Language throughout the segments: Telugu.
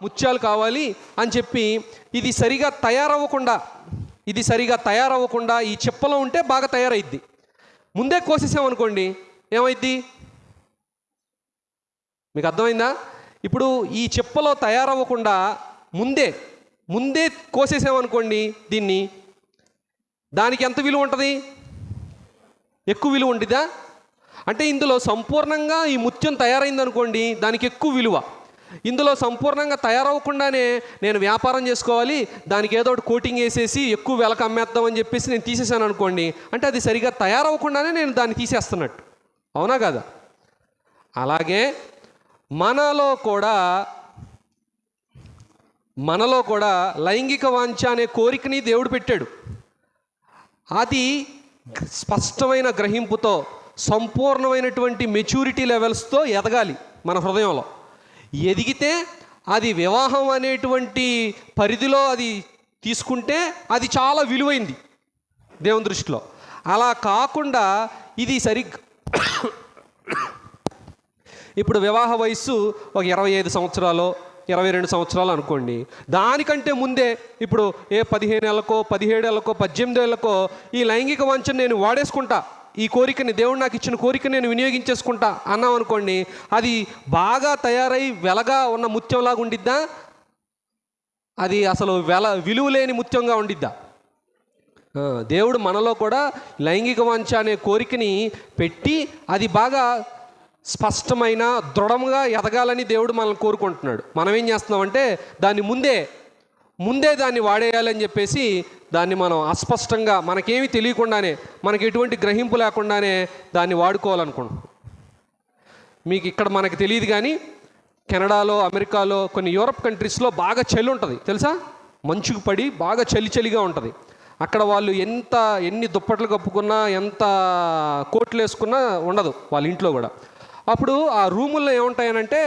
ముత్యాలు కావాలి అని చెప్పి ఇది సరిగా తయారవ్వకుండా ఈ చిప్పలో ఉంటే బాగా తయారైద్ది. ముందే కోసేసామనుకోండి ఏమైద్ది? మీకు అర్థమైందా? ఇప్పుడు ఈ చిప్పలో తయారవ్వకుండా ముందే కోసేసామనుకోండి దీన్ని, దానికి ఎంత విలువ ఉంటుంది? ఎక్కువ విలువ ఉంటుందా? అంటే ఇందులో సంపూర్ణంగా ఈ ముత్యం తయారైందనుకోండి దానికి ఎక్కువ విలువ. ఇందులో సంపూర్ణంగా తయారవ్వకుండానే నేను వ్యాపారం చేసుకోవాలి, దానికి ఏదో ఒకటి కోటింగ్ వేసేసి ఎక్కువ వెలకు అమ్మేద్దామని చెప్పేసి నేను తీసేసాను అనుకోండి, అంటే అది సరిగా తయారవ్వకుండానే నేను దాన్ని తీసేస్తున్నట్టు. అవునా కదా? అలాగే మనలో కూడా లైంగిక వాంఛ అనే కోరికని దేవుడు పెట్టాడు. అది స్పష్టమైన గ్రహింపుతో సంపూర్ణమైనటువంటి మెచ్యూరిటీ లెవెల్స్తో ఎదగాలి మన హృదయంలో. ఎదిగితే అది వివాహం అనేటువంటి పరిధిలో అది తీసుకుంటే అది చాలా విలువైంది దేవుని దృష్టిలో. అలా కాకుండా ఇది ఇప్పుడు వివాహ వయస్సు ఒక 25 సంవత్సరాలు 22 సంవత్సరాలు అనుకోండి, దానికంటే ముందే ఇప్పుడు 15 ఏళ్ళకో 17 ఏళ్ళకో 18 ఏళ్ళకో ఈ లైంగిక వాంఛను నేను వాడేసుకుంటా, ఈ కోరికని దేవుడు నాకు ఇచ్చిన కోరికని నేను వినియోగించేసుకుంటా అన్నాం అనుకోండి, అది బాగా తయారై వెలగా ఉన్న ముత్యంలాగా ఉండిద్దా? అది అసలు విలువ లేని ముత్యంగా ఉండిద్దా? దేవుడు మనలో కూడా లైంగిక వాంఛ అనే కోరికని పెట్టి అది బాగా స్పష్టమైన దృఢంగా ఎదగాలని దేవుడు మనల్ని కోరుకుంటున్నాడు. మనం ఏం చేస్తున్నామంటే దాన్ని ముందే దాన్ని వాడేయాలని చెప్పేసి దాన్ని మనం అస్పష్టంగా మనకేమీ తెలియకుండానే, మనకి ఎటువంటి గ్రహింపు లేకుండానే దాన్ని వాడుకోవాలనుకుంటున్నాం. మీకు ఇక్కడ మనకు తెలియదు కానీ కెనడాలో, అమెరికాలో, కొన్ని యూరప్ కంట్రీస్లో బాగా చలి ఉంటుంది తెలుసా? మంచుకు పడి బాగా చలిగా ఉంటుంది. అక్కడ వాళ్ళు ఎన్ని దుప్పట్లు కప్పుకున్నా, ఎంత కోట్లు వేసుకున్నా ఉండదు వాళ్ళ ఇంట్లో కూడా. అప్పుడు ఆ రూముల్లో ఏముంటాయనంటే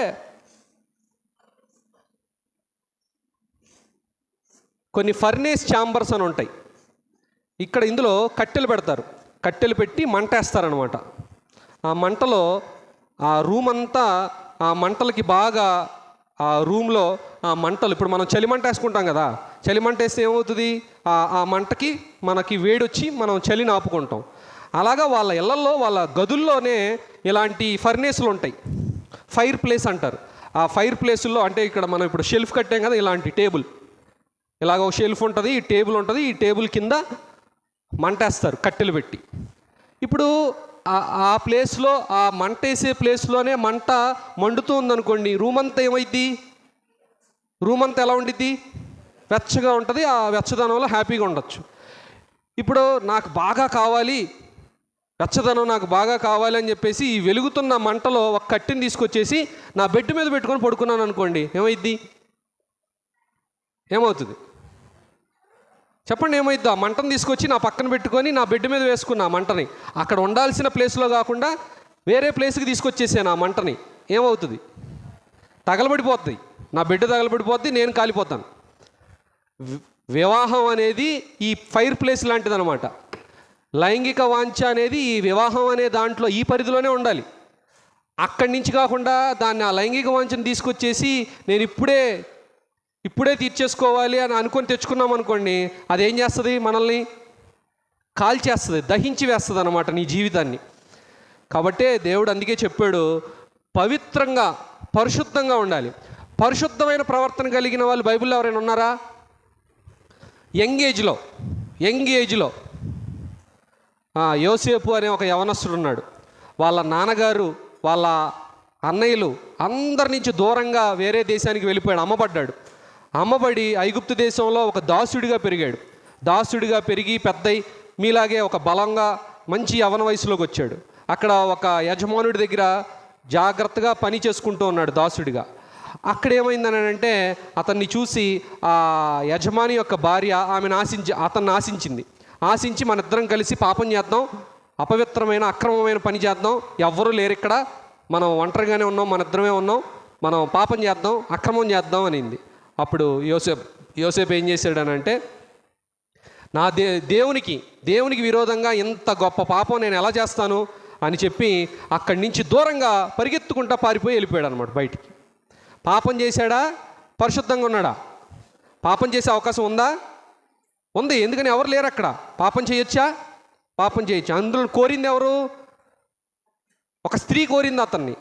కొన్ని ఫర్నేస్ ఛాంబర్స్ అని ఉంటాయి. ఇందులో కట్టెలు పెడతారు, కట్టెలు పెట్టి మంట వేస్తారనమాట. ఆ మంటలో ఆ రూమ్ అంతా ఆ మంటలకి బాగా ఆ రూమ్లో ఆ మంటలు, ఇప్పుడు మనం చలిమంట వేసుకుంటాం కదా, చలిమంట వేస్తే ఏమవుతుంది? ఆ మంటకి మనకి వేడొచ్చి మనం చలిని ఆపుకుంటాం. అలాగా వాళ్ళ ఇళ్లల్లో, వాళ్ళ గదుల్లోనే ఇలాంటి ఫర్నేసులు ఉంటాయి, ఫైర్ ప్లేస్ అంటారు. ఆ ఫైర్ ప్లేసుల్లో అంటే ఇక్కడ మనం ఇప్పుడు షెల్ఫ్ కట్టాం కదా, ఇలాంటి టేబుల్, ఇలాగ ఒక షెల్ఫ్ ఉంటుంది, ఈ టేబుల్ ఉంటుంది, ఈ టేబుల్ కింద మంటేస్తారు కట్టెలు పెట్టి. ఇప్పుడు ఆ ప్లేస్లో, ఆ మంట వేసే ప్లేస్లోనే మంట మండుతూ ఉందనుకోండి, రూమ్ అంతా ఏమైద్ది? రూమ్ అంతా ఎలా ఉండిద్ది? వెచ్చగా ఉంటుంది. ఆ వెచ్చదనంలో హ్యాపీగా ఉండొచ్చు. ఇప్పుడు నాకు బాగా కావాలి, వెచ్చదనం నాకు బాగా కావాలి అని చెప్పేసి ఈ వెలుగుతున్న మంటలో ఒక కట్టెని తీసుకొచ్చేసి నా బెడ్ మీద పెట్టుకొని పడుకున్నాను అనుకోండి, ఏమవుతుంది? చెప్పండి, ఏమైద్ది? ఆ మంటను తీసుకొచ్చి నా పక్కన పెట్టుకొని నా బెడ్ మీద వేసుకున్నా మంటని, అక్కడ ఉండాల్సిన ప్లేస్లో కాకుండా వేరే ప్లేస్కి తీసుకొచ్చేసాను ఆ మంటని, ఏమవుతుంది? తగలబడిపోతుంది, నా బెడ్ తగలబడిపోద్ది, నేను కాలిపోతాను. వివాహం అనేది ఈ ఫైర్ ప్లేస్ లాంటిది అనమాట. లైంగిక వాంఛ అనేది ఈ వివాహం అనే దాంట్లో ఈ పరిధిలోనే ఉండాలి. అక్కడి నుంచి కాకుండా దాన్ని ఆ లైంగిక వాంఛను తీసుకొచ్చేసి నేను ఇప్పుడే తీర్చేసుకోవాలి అని అనుకొని తెచ్చుకున్నాం అనుకోండి, అదేం చేస్తుంది? మనల్ని కాల్చేస్తుంది, దహించి వేస్తుంది అన్నమాట నీ జీవితాన్ని. కాబట్టే దేవుడు అందుకే చెప్పాడు, పవిత్రంగా పరిశుద్ధంగా ఉండాలి. పరిశుద్ధమైన ప్రవర్తన కలిగిన వాళ్ళు బైబిల్లో ఎవరైనా ఉన్నారా? యంగ్ ఏజ్లో యోసేపు అనే ఒక యవనస్తుడు ఉన్నాడు. వాళ్ళ నాన్నగారు, వాళ్ళ అన్నయ్యలు అందరి నుంచి దూరంగా వేరే దేశానికి వెళ్ళిపోయాడు, అమ్మబడి ఐగుప్తు దేశంలో ఒక దాసుడిగా పెరిగాడు. దాసుడిగా పెరిగి పెద్దయి మీలాగే ఒక బలంగా మంచి యవన వయసులోకి వచ్చాడు. అక్కడ ఒక యజమానుడి దగ్గర జాగ్రత్తగా పని చేసుకుంటూ ఉన్నాడు దాసుడిగా. అక్కడ ఏమైందని అంటే అతన్ని చూసి ఆ యజమాని యొక్క భార్య అతన్ని ఆశించి మన ఇద్దరం కలిసి పాపం చేద్దాం, అపవిత్రమైన అక్రమమైన పని చేద్దాం, ఎవ్వరూ లేరు ఇక్కడ, మనం ఒంటరిగానే ఉన్నాం, మన ఇద్దరమే ఉన్నాం, మనం పాపం చేద్దాం, అక్రమం చేద్దాం అనింది. అప్పుడు యోసేపు ఏం చేశాడనంటే, నా దేవునికి విరోధంగా ఇంత గొప్ప పాపం నేను ఎలా చేస్తాను అని చెప్పి అక్కడి నుంచి దూరంగా పరిగెత్తుకుంటా పారిపోయి వెళ్ళిపోయాడు అనమాట బయటికి. పాపం చేశాడా? పరిశుద్ధంగా ఉన్నాడా? పాపం చేసే అవకాశం ఉందా? ఉంది. ఎందుకని ఎవరు లేరు అక్కడ. పాపం చేయొచ్చా? పాపం చేయొచ్చు. అందులో కోరింది ఎవరు? ఒక స్త్రీ కోరింది అతన్ని.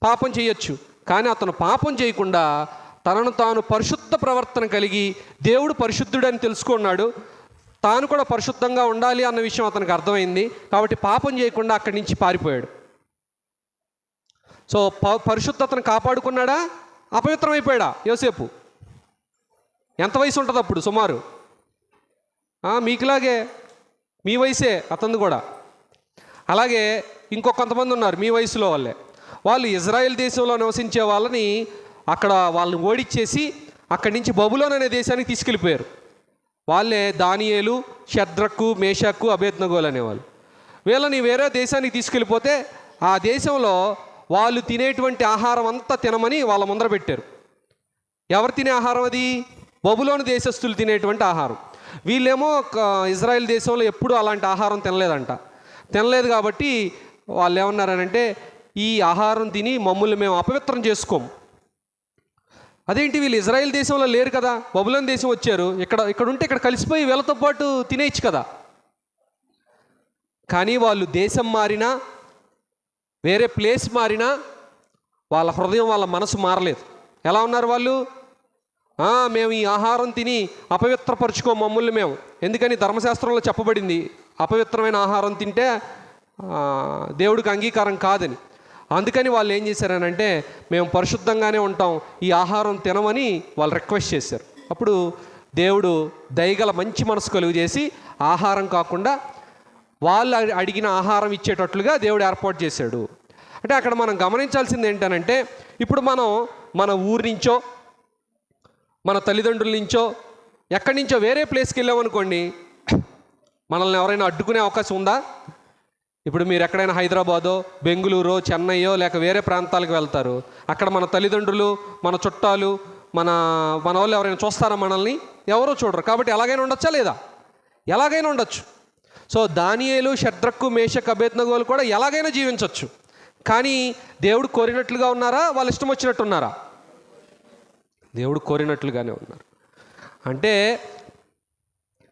పాపం చేయొచ్చు. కానీ అతను పాపం చేయకుండా తనను తాను పరిశుద్ధ ప్రవర్తన కలిగి దేవుడు పరిశుద్ధుడని తెలుసుకున్నాడు. తాను కూడా పరిశుద్ధంగా ఉండాలి అన్న విషయం అతనికి అర్థమైంది. కాబట్టి పాపం చేయకుండా అక్కడి నుంచి పారిపోయాడు. సో పరిశుద్ధతను కాపాడుకున్నాడా? అపవిత్రమైపోయాడా యోసేపు? ఎంత వయసు ఉంటుంది అప్పుడు సుమారు? మీకులాగే మీ వయసే అతను కూడా. అలాగే కొంతమంది ఉన్నారు మీ వయసులో వాళ్ళే. వాళ్ళు ఇజ్రాయెల్ దేశంలో నివసించే వాళ్ళని అక్కడ వాళ్ళని ఓడిచ్చేసి అక్కడి నుంచి బబులోన్ అనే దేశానికి తీసుకెళ్ళిపోయారు. వాళ్ళే దానియేలు, షద్రకు, మేషకు, అబేద్నగోలు అనేవాళ్ళు. వీళ్ళని వేరే దేశానికి తీసుకెళ్ళిపోతే ఆ దేశంలో వాళ్ళు తినేటువంటి ఆహారం అంతా తినమని వాళ్ళ ముందర పెట్టారు. ఎవరు తినే ఆహారం అది? బబులోను దేశస్తులు తినేటువంటి ఆహారం. వీళ్ళేమో ఇజ్రాయెల్ దేశంలో ఎప్పుడూ అలాంటి ఆహారం తినలేదు కాబట్టి వాళ్ళు ఏమన్నారనంటే, ఈ ఆహారం తిని మమ్మల్ని మేము అపవిత్రం చేసుకోము. అదేంటి, వీళ్ళు ఇజ్రాయెల్ దేశంలో లేరు కదా, బబులోను దేశం వచ్చారు, ఇక్కడ ఉంటే ఇక్కడ కలిసిపోయి వీళ్ళతో పాటు తినేయచ్చు కదా. కానీ వాళ్ళు దేశం మారినా, వేరే ప్లేస్ మారినా వాళ్ళ హృదయం, వాళ్ళ మనసు మారలేదు. ఎలా ఉన్నారు వాళ్ళు? మేము ఈ ఆహారం తిని అపవిత్రపరుచుకో మమ్మల్ని మేము. ఎందుకని ధర్మశాస్త్రంలో చెప్పబడింది అపవిత్రమైన ఆహారం తింటే దేవుడికి అంగీకారం కాదని. అందుకని వాళ్ళు ఏం చేశారనంటే, మేము పరిశుద్ధంగానే ఉంటాం, ఈ ఆహారం తినమని వాళ్ళు రిక్వెస్ట్ చేశారు. అప్పుడు దేవుడు దయగల మంచి మనసు కలుగు చేసి ఆహారం కాకుండా వాళ్ళు అడిగిన ఆహారం ఇచ్చేటట్లుగా దేవుడు ఏర్పాటు చేశాడు. అంటే అక్కడ మనం గమనించాల్సింది ఏంటనంటే, ఇప్పుడు మనం మన ఊరి నుంచో, మన తల్లిదండ్రుల నుంచో, ఎక్కడి నుంచో వేరే ప్లేస్కి వెళ్ళామనుకోండి, మనల్ని ఎవరైనా అడ్డుకునే అవకాశం ఉందా? ఇప్పుడు మీరు ఎక్కడైనా హైదరాబాదో, బెంగళూరో, చెన్నైయో లేక వేరే ప్రాంతాలకు వెళ్తారు. అక్కడ మన తల్లిదండ్రులు, మన చుట్టాలు, మన వాళ్ళు ఎవరైనా చూస్తారా మనల్ని? ఎవరో చూడరు. కాబట్టి ఎలాగైనా ఉండొచ్చా లేదా? ఎలాగైనా ఉండొచ్చు. సో దానియేలు, షద్రకు, మేషకు, అబేద్నగోలు కూడా ఎలాగైనా జీవించవచ్చు. కానీ దేవుడు కోరినట్లుగా ఉన్నారా? వాళ్ళ ఇష్టం వచ్చినట్టు ఉన్నారా? దేవుడు కోరినట్లుగానే ఉన్నారు. అంటే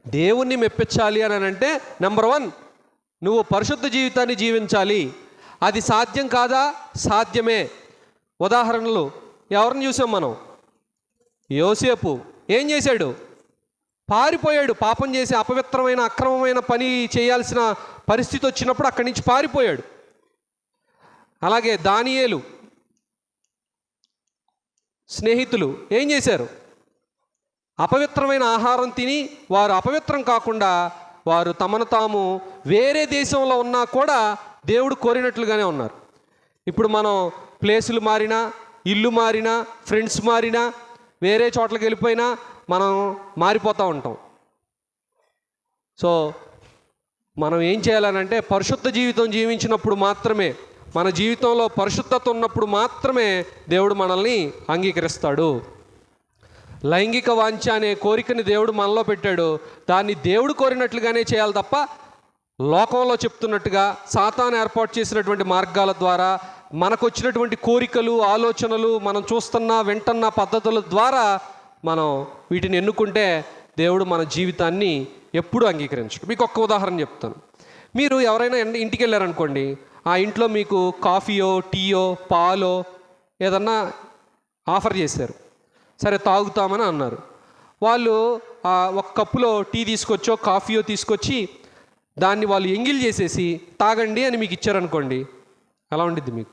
దేవుణ్ణి మెప్పించాలి అని అంటే, నెంబర్ 1, నువ్వు పరిశుద్ధ జీవితాన్ని జీవించాలి. అది సాధ్యం కాదా? సాధ్యమే. ఉదాహరణలు ఎవరిని చూసాం మనం? యోసేపు ఏం చేశాడు? పారిపోయాడు. పాపం చేసి అపవిత్రమైన, అక్రమమైన పని చేయాల్సిన పరిస్థితి వచ్చినప్పుడు అక్కడి నుంచి పారిపోయాడు. అలాగే దానియేలు స్నేహితులు ఏం చేశారు? అపవిత్రమైన ఆహారం తిని వారు అపవిత్రం కాకుండా వారు తమను తాము వేరే దేశంలో ఉన్నా కూడా దేవుడు కోరినట్లుగానే ఉన్నారు. ఇప్పుడు మనం ప్లేసులు మారినా, ఇల్లు మారినా, ఫ్రెండ్స్ మారినా, వేరే చోట్లకి వెళ్ళిపోయినా మనం మారిపోతూ ఉంటాం. సో మనం ఏం చేయాలనంటే, పరిశుద్ధ జీవితం జీవించినప్పుడు మాత్రమే, మన జీవితంలో పరిశుద్ధత ఉన్నప్పుడు మాత్రమే దేవుడు మనల్ని అంగీకరిస్తాడు. లైంగిక వాంఛ అనే కోరికని దేవుడు మనలో పెట్టాడు. దాన్ని దేవుడు కోరినట్లుగానే చేయాలి తప్ప లోకంలో చెప్తున్నట్టుగా సాతాను ఏర్పాటు చేసినటువంటి మార్గాల ద్వారా మనకు వచ్చినటువంటి కోరికలు, ఆలోచనలు, మనం చూస్తున్న వింటున్న పద్ధతుల ద్వారా మనం వీటిని ఎన్నుకుంటే దేవుడు మన జీవితాన్ని ఎప్పుడూ అంగీకరించడు. మీకు ఒక్క ఉదాహరణ చెప్తాను. మీరు ఎవరైనా ఇంటికి వెళ్ళారనుకోండి, ఆ ఇంట్లో మీకు కాఫీయో, టీయో, పాలో ఏదన్నా ఆఫర్ చేశారు. సరే తాగుతామని అన్నారు. వాళ్ళు ఒక కప్పులో టీ తీసుకొచ్చో, కాఫీయో తీసుకొచ్చి దాన్ని వాళ్ళు ఎంగిల్ చేసేసి తాగండి అని మీకు ఇచ్చారనుకోండి, ఎలా ఉండిద్ది మీకు?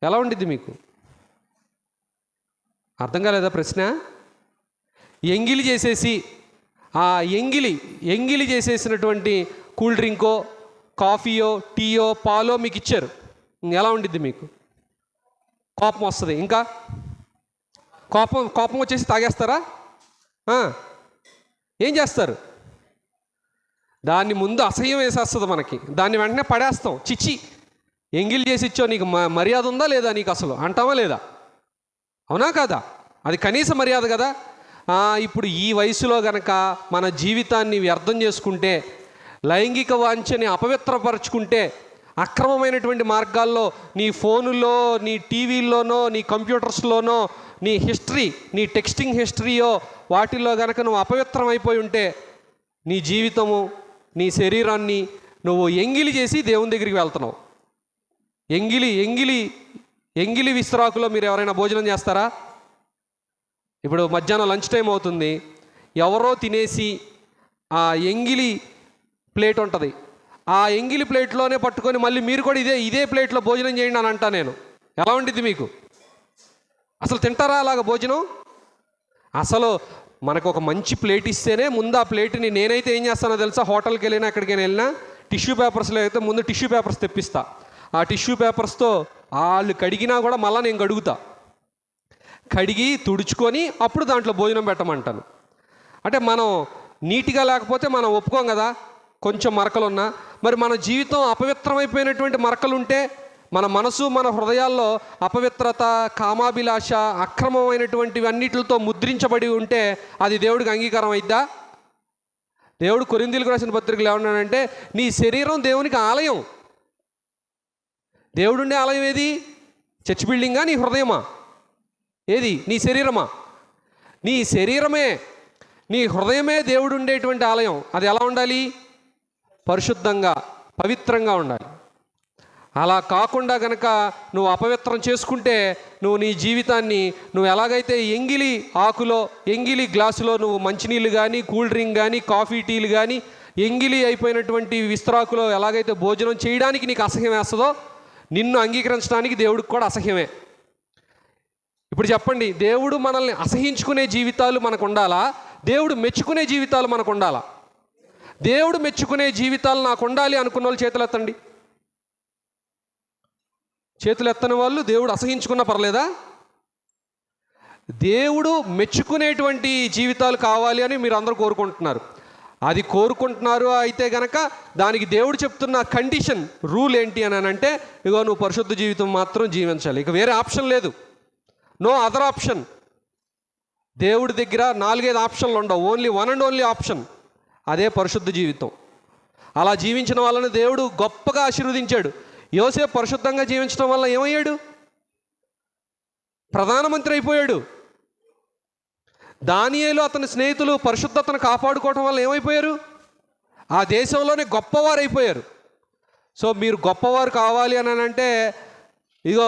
ఎలా ఉండిద్ది మీకు? అర్థం కాలేదా ప్రశ్న? ఎంగిలి చేసేసి ఆ ఎంగిలి చేసేసినటువంటి కూల్ డ్రింకో, కాఫీయో, టీయో, పాలో మీకు ఇచ్చారు. ఎలా ఉండిద్ది మీకు? కోపం వస్తుంది. ఇంకా కోపం వచ్చేసి తాగేస్తారా? ఏం చేస్తారు? దాన్ని ముందు అసహ్యం వేసేస్తుంది మనకి. దాన్ని వెంటనే పడేస్తాం. చిచ్చి, ఎంగిల్ చేసి ఇచ్చో, నీకు మర్యాద ఉందా లేదా నీకు అసలు అంటావా లేదా? అవునా కాదా? అది కనీస మర్యాద కదా. ఇప్పుడు ఈ వయసులో గనక మన జీవితాన్ని వ్యర్థం చేసుకుంటే, లైంగిక వాంఛని అపవిత్రపరచుకుంటే, అక్రమమైనటువంటి మార్గాల్లో నీ ఫోనులో, నీ టీవీల్లోనో, నీ కంప్యూటర్స్లోనో, నీ హిస్టరీ, నీ టెక్స్టింగ్ హిస్టరీయో వాటిల్లో గనక నువ్వు అపవిత్రం అయిపోయి ఉంటే నీ జీవితము, నీ శరీరాన్ని నువ్వు ఎంగిలి చేసి దేవుని దగ్గరికి వెళ్తున్నావు. ఎంగిలి విస్తరాకులో మీరు ఎవరైనా భోజనం చేస్తారా? ఇప్పుడు మధ్యాహ్నం లంచ్ టైం అవుతుంది, ఎవరో తినేసి ఆ ఎంగిలి ప్లేట్ ఉంటుంది, ఆ ఎంగిలి ప్లేట్లోనే పట్టుకొని మళ్ళీ మీరు కూడా ఇదే ప్లేట్లో భోజనం చేయండి అని అంటా నేను. ఎలా ఉండిద్ది మీకు? అసలు తింటారా అలాగ భోజనం? అసలు మనకు ఒక మంచి ప్లేట్ ఇస్తేనే ముందు ఆ ప్లేట్ని, నేనైతే ఏం చేస్తానో తెలుసా, హోటల్కి వెళ్ళినా ఎక్కడికైనా వెళ్ళినా టిష్యూ పేపర్స్లో అయితే ముందు టిష్యూ పేపర్స్ తెప్పిస్తా. ఆ టిష్యూ పేపర్స్తో వాళ్ళు కడిగినా కూడా మళ్ళీ నేను కడుగుతా, కడిగి తుడుచుకొని అప్పుడు దాంట్లో భోజనం పెట్టమంటాను. అంటే మనం నీట్గా లేకపోతే మనం ఒప్పుకోం కదా, కొంచెం మరకలున్నా. మరి మన జీవితం అపవిత్రమైపోయినటువంటి మరకలుంటే, మన మనసు, మన హృదయాల్లో అపవిత్రత, కామాభిలాష, అక్రమమైనటువంటివి అన్నిటితో ముద్రించబడి ఉంటే అది దేవుడికి అంగీకారం అయిద్దా? దేవుడు కొరింథీయులకు రాసిన పత్రికలు ఏమన్నాడంటే, నీ శరీరం దేవునికి ఆలయం. దేవుడుండే ఆలయం ఏది? చర్చ్ బిల్డింగా, నీ హృదయమా? ఏది? నీ శరీరమా? నీ శరీరమే, నీ హృదయమే దేవుడు ఉండేటువంటి ఆలయం. అది ఎలా ఉండాలి? పరిశుద్ధంగా, పవిత్రంగా ఉండాలి. అలా కాకుండా గనక నువ్వు అపవిత్రం చేసుకుంటే నువ్వు నీ జీవితాన్ని, నువ్వు ఎలాగైతే ఎంగిలి ఆకులో, ఎంగిలి గ్లాసులో నువ్వు మంచినీళ్ళు కానీ, కూల్ డ్రింక్ కానీ, కాఫీ టీలు కానీ ఎంగిలి అయిపోయినటువంటి విస్తరాకులో ఎలాగైతే భోజనం చేయడానికి నీకు అసహ్యం వేస్తుందో, నిన్ను అంగీకరించడానికి దేవుడికి కూడా అసహ్యమే. ఇప్పుడు చెప్పండి, దేవుడు మనల్ని అసహించుకునే జీవితాలు మనకు ఉండాలా? దేవుడు మెచ్చుకునే జీవితాలు మనకు ఉండాలా? దేవుడు మెచ్చుకునే జీవితాలు నాకు ఉండాలి అనుకున్న వాళ్ళు చేతులు ఎత్తండి. చేతులు ఎత్తని వాళ్ళు దేవుడు అసహించుకున్నా పర్లేదా? దేవుడు మెచ్చుకునేటువంటి జీవితాలు కావాలి అని మీరు అందరూ కోరుకుంటున్నారు. అది కోరుకుంటున్నారు అయితే గనక దానికి దేవుడు చెప్తున్న కండిషన్, రూల్ ఏంటి అని అంటే, ఇగో నువ్వు పరిశుద్ధ జీవితం మాత్రం జీవించాలి, ఇక వేరే ఆప్షన్ లేదు, నో అదర్ ఆప్షన్. దేవుడి దగ్గర 4-5 ఆప్షన్లు ఉండవు, only one and only option, అదే పరిశుద్ధ జీవితం. అలా జీవించిన వాళ్ళని దేవుడు గొప్పగా ఆశీర్వదించాడు. యోసేపు పరిశుద్ధంగా జీవించడం వల్ల ఏమయ్యాడు? ప్రధానమంత్రి అయిపోయాడు. దానియేలు అతని స్నేహితులు పరిశుద్ధతను కాపాడుకోవటం వల్ల ఏమైపోయారు? ఆ దేశంలోనే గొప్పవారు అయిపోయారు. సో మీరు గొప్పవారు కావాలి అని అంటే, ఇగో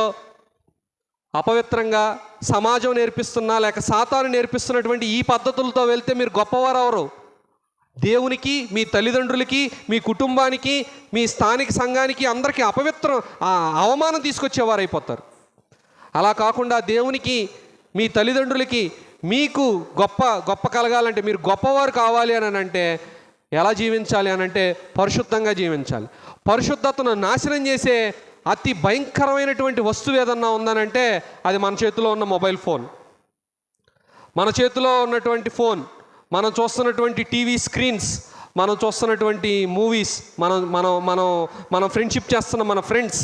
అపవిత్రంగా సమాజం నేర్పిస్తున్నా లేక సాతాను నేర్పిస్తున్నటువంటి ఈ పద్ధతులతో వెళ్తే మీరు గొప్పవారు అవరు. దేవునికి, మీ తల్లిదండ్రులకి, మీ కుటుంబానికి, మీ స్థానిక సంఘానికి, అందరికీ అవమానం తీసుకొచ్చేవారు అయిపోతారు. అలా కాకుండా దేవునికి, మీ తల్లిదండ్రులకి, మీకు గొప్ప కలగాలంటే, మీరు గొప్పవారు కావాలి అని అంటే ఎలా జీవించాలి అని అంటే పరిశుద్ధంగా జీవించాలి. పరిశుద్ధతను నాశనం చేసే అతి భయంకరమైనటువంటి వస్తువు ఏదన్నా ఉందనంటే అది మన చేతిలో ఉన్న మొబైల్ ఫోన్. మన చేతిలో ఉన్నటువంటి ఫోన్, మనం చూస్తున్నటువంటి టీవీ స్క్రీన్స్, మనం చూస్తున్నటువంటి మూవీస్, మనం ఫ్రెండ్షిప్ చేస్తున్న మన ఫ్రెండ్స్,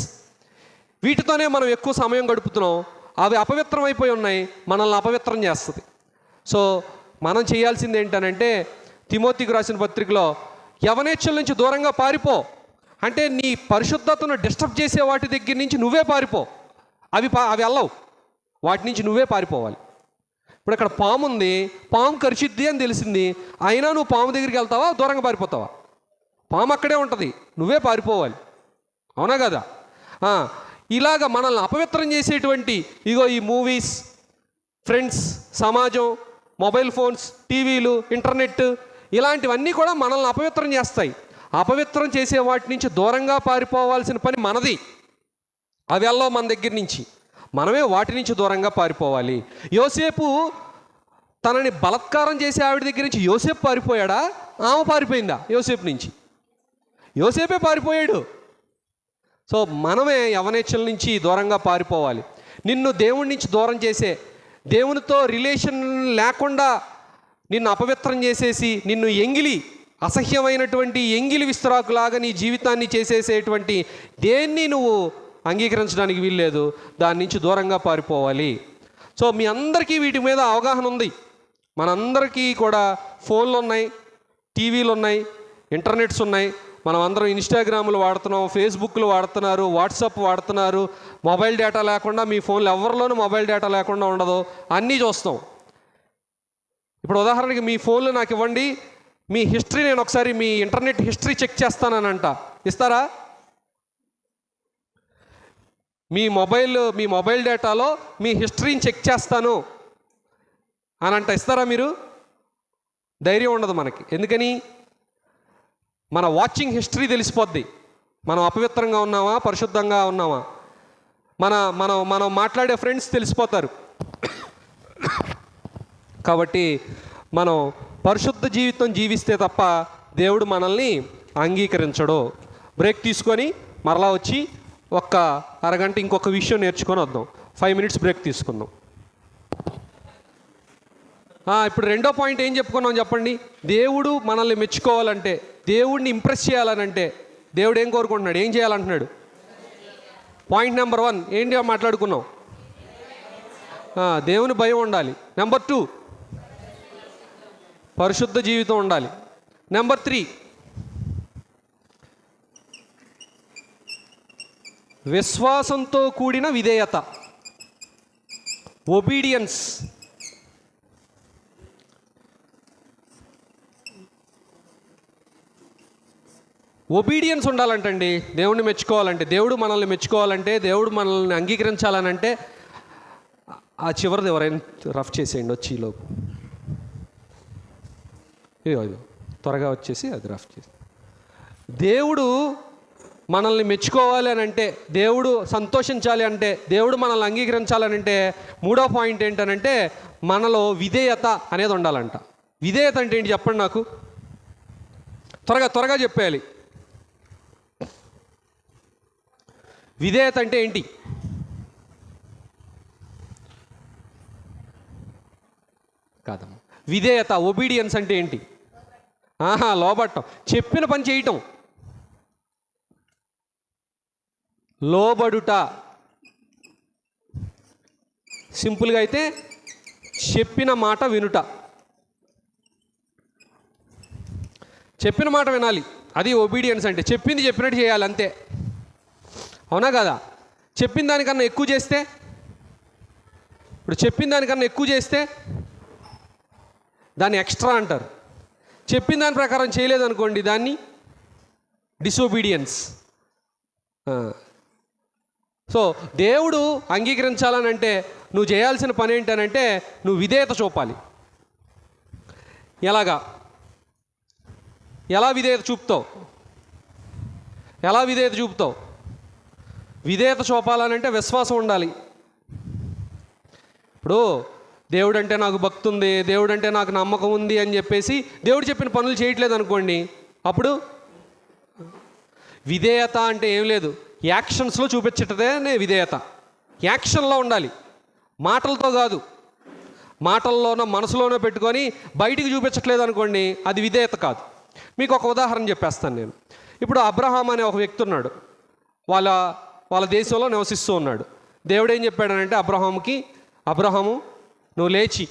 వీటితోనే మనం ఎక్కువ సమయం గడుపుతున్నాం. అవి అపవిత్రం అయిపోయి ఉన్నాయి, మనల్ని అపవిత్రం చేస్తుంది. సో మనం చేయాల్సింది ఏంటనంటే, తిమోతికి రాసిన పత్రికలో యవనేచ్ఛల నుంచి దూరంగా పారిపో అంటే, నీ పరిశుద్ధతను డిస్టర్బ్ చేసే వాటి దగ్గర నుంచి నువ్వే పారిపో. అవి వెళ్ళవు, వాటి నుంచి నువ్వే పారిపోవాలి. ఇప్పుడు అక్కడ పాము ఉంది, పాము కరిచిద్ది అని తెలిసింది, అయినా నువ్వు పాము దగ్గరికి వెళ్తావా, దూరంగా పారిపోతావా? పాము అక్కడే ఉంటుంది, నువ్వే పారిపోవాలి. అవునా కదా? ఇలాగ మనల్ని అపవిత్రం చేసేటువంటి ఇగో ఈ మూవీస్, ఫ్రెండ్స్, సమాజం, మొబైల్ ఫోన్స్, టీవీలు, ఇంటర్నెట్, ఇలాంటివన్నీ కూడా మనల్ని అపవిత్రం చేస్తాయి. అపవిత్రం చేసే వాటి నుంచి దూరంగా పారిపోవాల్సిన పని మనది. అవి వెళ్ళవు మన దగ్గర నుంచి, మనమే వాటి నుంచి దూరంగా పారిపోవాలి. యోసేపు తనని బలత్కారం చేసే ఆవిడ దగ్గర నుంచి యోసేపు పారిపోయాడా? ఆమె పారిపోయిందా యోసేపు నుంచి? యోసేపే పారిపోయాడు. సో మనమే యవనేచ్ఛల నుంచి దూరంగా పారిపోవాలి. నిన్ను దేవుడి నుంచి దూరం చేసే, దేవునితో రిలేషన్ లేకుండా నిన్ను అపవిత్రం చేసేసి, నిన్ను అసహ్యమైనటువంటి ఎంగిలి విస్తరాకులాగా నీ జీవితాన్ని చేసేసేటువంటి దేన్ని నువ్వు అంగీకరించడానికి వీల్లేదు. దాని నుంచి దూరంగా పారిపోవాలి. సో మీ అందరికీ వీటి మీద అవగాహన ఉంది. మనందరికీ కూడా ఫోన్లు ఉన్నాయి, టీవీలు ఉన్నాయి, ఇంటర్నెట్స్ ఉన్నాయి. మనం అందరం ఇన్స్టాగ్రామ్లు వాడుతున్నాం, ఫేస్బుక్లు వాడుతున్నారు, వాట్సాప్ వాడుతున్నారు. మొబైల్ డేటా లేకుండా మీ ఫోన్లో ఎవరిలోనూ మొబైల్ డేటా లేకుండా ఉండదు, అన్నీ చూస్తాం. ఇప్పుడు ఉదాహరణకి మీ ఫోన్లో నాకు ఇవ్వండి, మీ హిస్టరీ నేను ఒకసారి మీ ఇంటర్నెట్ హిస్టరీ చెక్ చేస్తానంట, ఇస్తారా? మీ మొబైల్ డేటాలో మీ హిస్టరీని చెక్ చేస్తాను అని అంట, ఇస్తారా మీరు? ధైర్యం ఉండదు మనకి. ఎందుకని? మన వాచింగ్ హిస్టరీ తెలిసిపోద్ది, మనం అపవిత్రంగా ఉన్నామా పరిశుద్ధంగా ఉన్నామా. మనం మాట్లాడే ఫ్రెండ్స్ తెలిసిపోతారు. కాబట్టి మనం పరిశుద్ధ జీవితం జీవిస్తే తప్ప దేవుడు మనల్ని అంగీకరించడు. బ్రేక్ తీసుకొని మరలా వచ్చి ఒక్క అరగంట ఇంకొక విషయం నేర్చుకొని వద్దాం. 5 minutes బ్రేక్ తీసుకుందాం. ఇప్పుడు రెండో పాయింట్ ఏం చెప్పుకున్నాం చెప్పండి. దేవుడు మనల్ని మెచ్చుకోవాలంటే, దేవుడిని ఇంప్రెస్ చేయాలనంటే దేవుడు ఏం కోరుకుంటున్నాడు, ఏం చేయాలంటున్నాడు? పాయింట్ నెంబర్ 1 ఏంటి మాట్లాడుకున్నాం? దేవుని భయం ఉండాలి. నెంబర్ 2 పరిశుద్ధ జీవితం ఉండాలి. నెంబర్ 3 విశ్వాసంతో కూడిన విధేయత, ఒబీడియన్స్. ఒబీడియన్స్ ఉండాలంటండి దేవుడిని మెచ్చుకోవాలంటే. దేవుడు మనల్ని మెచ్చుకోవాలంటే, దేవుడు మనల్ని అంగీకరించాలనంటే, ఆ చివరిది ఎవరైనా రఫ్ చేసేయండి వచ్చి లోపు. ఇదో త్వరగా వచ్చేసి అది రఫ్ చేసి. దేవుడు మనల్ని మెచ్చుకోవాలి అని అంటే, దేవుడు సంతోషించాలి అంటే, దేవుడు మనల్ని అంగీకరించాలని అంటే, మూడో పాయింట్ ఏంటనంటే మనలో విధేయత అనేది ఉండాలంట. విధేయత అంటే ఏంటి చెప్పండి నాకు, త్వరగా చెప్పేయాలి. విధేయత అంటే ఏంటి? కాదమ్మా, విధేయత ఒబీడియన్స్ అంటే ఏంటి? లోబట్టం, చెప్పిన పని చేయటం. లోబడుట సింపుల్గా అయితే చెప్పిన మాట వినుట. చెప్పిన మాట వినాలి, అది ఒబీడియన్స్ అంటే. చెప్పింది చెప్పినట్టు చేయాలి అంతే, అవునా కదా? చెప్పిన దానికన్నా ఎక్కువ చేస్తే, ఇప్పుడు చెప్పిన దానికన్నా ఎక్కువ చేస్తే దాన్ని ఎక్స్ట్రా అంటారు. చెప్పిన దాని ప్రకారం చేయలేదనుకోండి, దాన్ని డిసొబీడియన్స్. సో దేవుడు అంగీకరించాలనంటే నువ్వు చేయాల్సిన పని ఏంటనంటే నువ్వు విధేయత చూపాలి. ఎలా విధేయత చూపుతావు? విధేయత చూపాలనంటే విశ్వాసం ఉండాలి. ఇప్పుడు దేవుడు అంటే నాకు భక్తి ఉంది, దేవుడు అంటే నాకు నమ్మకం ఉంది అని చెప్పేసి దేవుడు చెప్పిన పనులు చేయట్లేదు అనుకోండి, అప్పుడు విధేయత అంటే ఏం లేదు, యాక్షన్స్లో చూపించటమే విధేయత. యాక్షన్లో ఉండాలి, మాటలతో కాదు. మాటల్లోనో మనసులోనో పెట్టుకొని బయటికి చూపించట్లేదు అనుకోండి, అది విధేయత కాదు. మీకు ఒక ఉదాహరణ చెప్పేస్తాను నేను. ఇప్పుడు అబ్రహాం అనే ఒక వ్యక్తి ఉన్నాడు, వాళ్ళ దేశంలో నివసిస్తూ ఉన్నాడు. దేవుడు ఏం చెప్పాడనంటే అబ్రహాము నువ్వు లేచి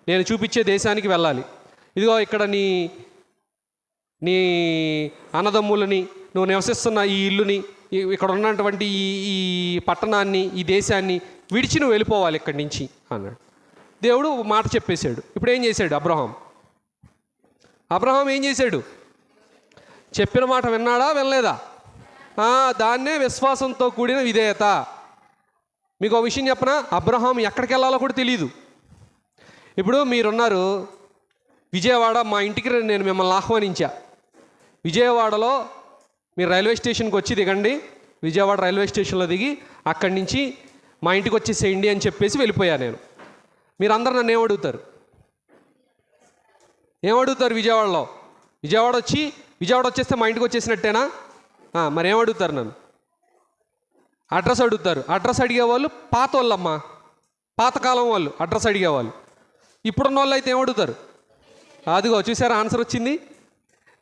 నేను చూపించే దేశానికి వెళ్ళాలి. ఇదిగో ఇక్కడ నీ అన్నదమ్ములని, నువ్వు నివసిస్తున్న ఈ ఇల్లుని, ఇక్కడ ఉన్నటువంటి ఈ పట్టణాన్ని, ఈ దేశాన్ని విడిచి నువ్వు వెళ్ళిపోవాలి ఇక్కడి నుంచి అన్నాడు. దేవుడు మాట చెప్పేశాడు. ఇప్పుడు ఏం చేశాడు అబ్రహాం ఏం చేశాడు? చెప్పిన మాట విన్నాడా వినలేదా? దాన్నే విశ్వాసంతో కూడిన విధేయత. మీకు ఒక విషయం చెప్పనా, అబ్రహాం ఎక్కడికి వెళ్ళాలో కూడా తెలియదు. ఇప్పుడు మీరున్నారు విజయవాడ, మా ఇంటికి నేను మిమ్మల్ని ఆహ్వానించా. విజయవాడలో మీరు రైల్వే స్టేషన్కి వచ్చి దిగండి, విజయవాడ రైల్వే స్టేషన్లో దిగి అక్కడి నుంచి మా ఇంటికి వచ్చేసేయండి అని చెప్పేసి వెళ్ళిపోయా నేను. మీరందరూ నన్ను ఏమడుగుతారు? విజయవాడ వచ్చేస్తే మా ఇంటికి వచ్చేసినట్టేనా? మరి ఏమడుగుతారు నన్ను? అడ్రస్ అడుగుతారు. అడ్రస్ అడిగేవాళ్ళు పాత వాళ్ళమ్మా, పాతకాలం వాళ్ళు అడ్రస్ అడిగేవాళ్ళు. ఇప్పుడున్న వాళ్ళు అయితే ఏమడుగుతారు? అదిగో చూసారా, ఆన్సర్ వచ్చింది.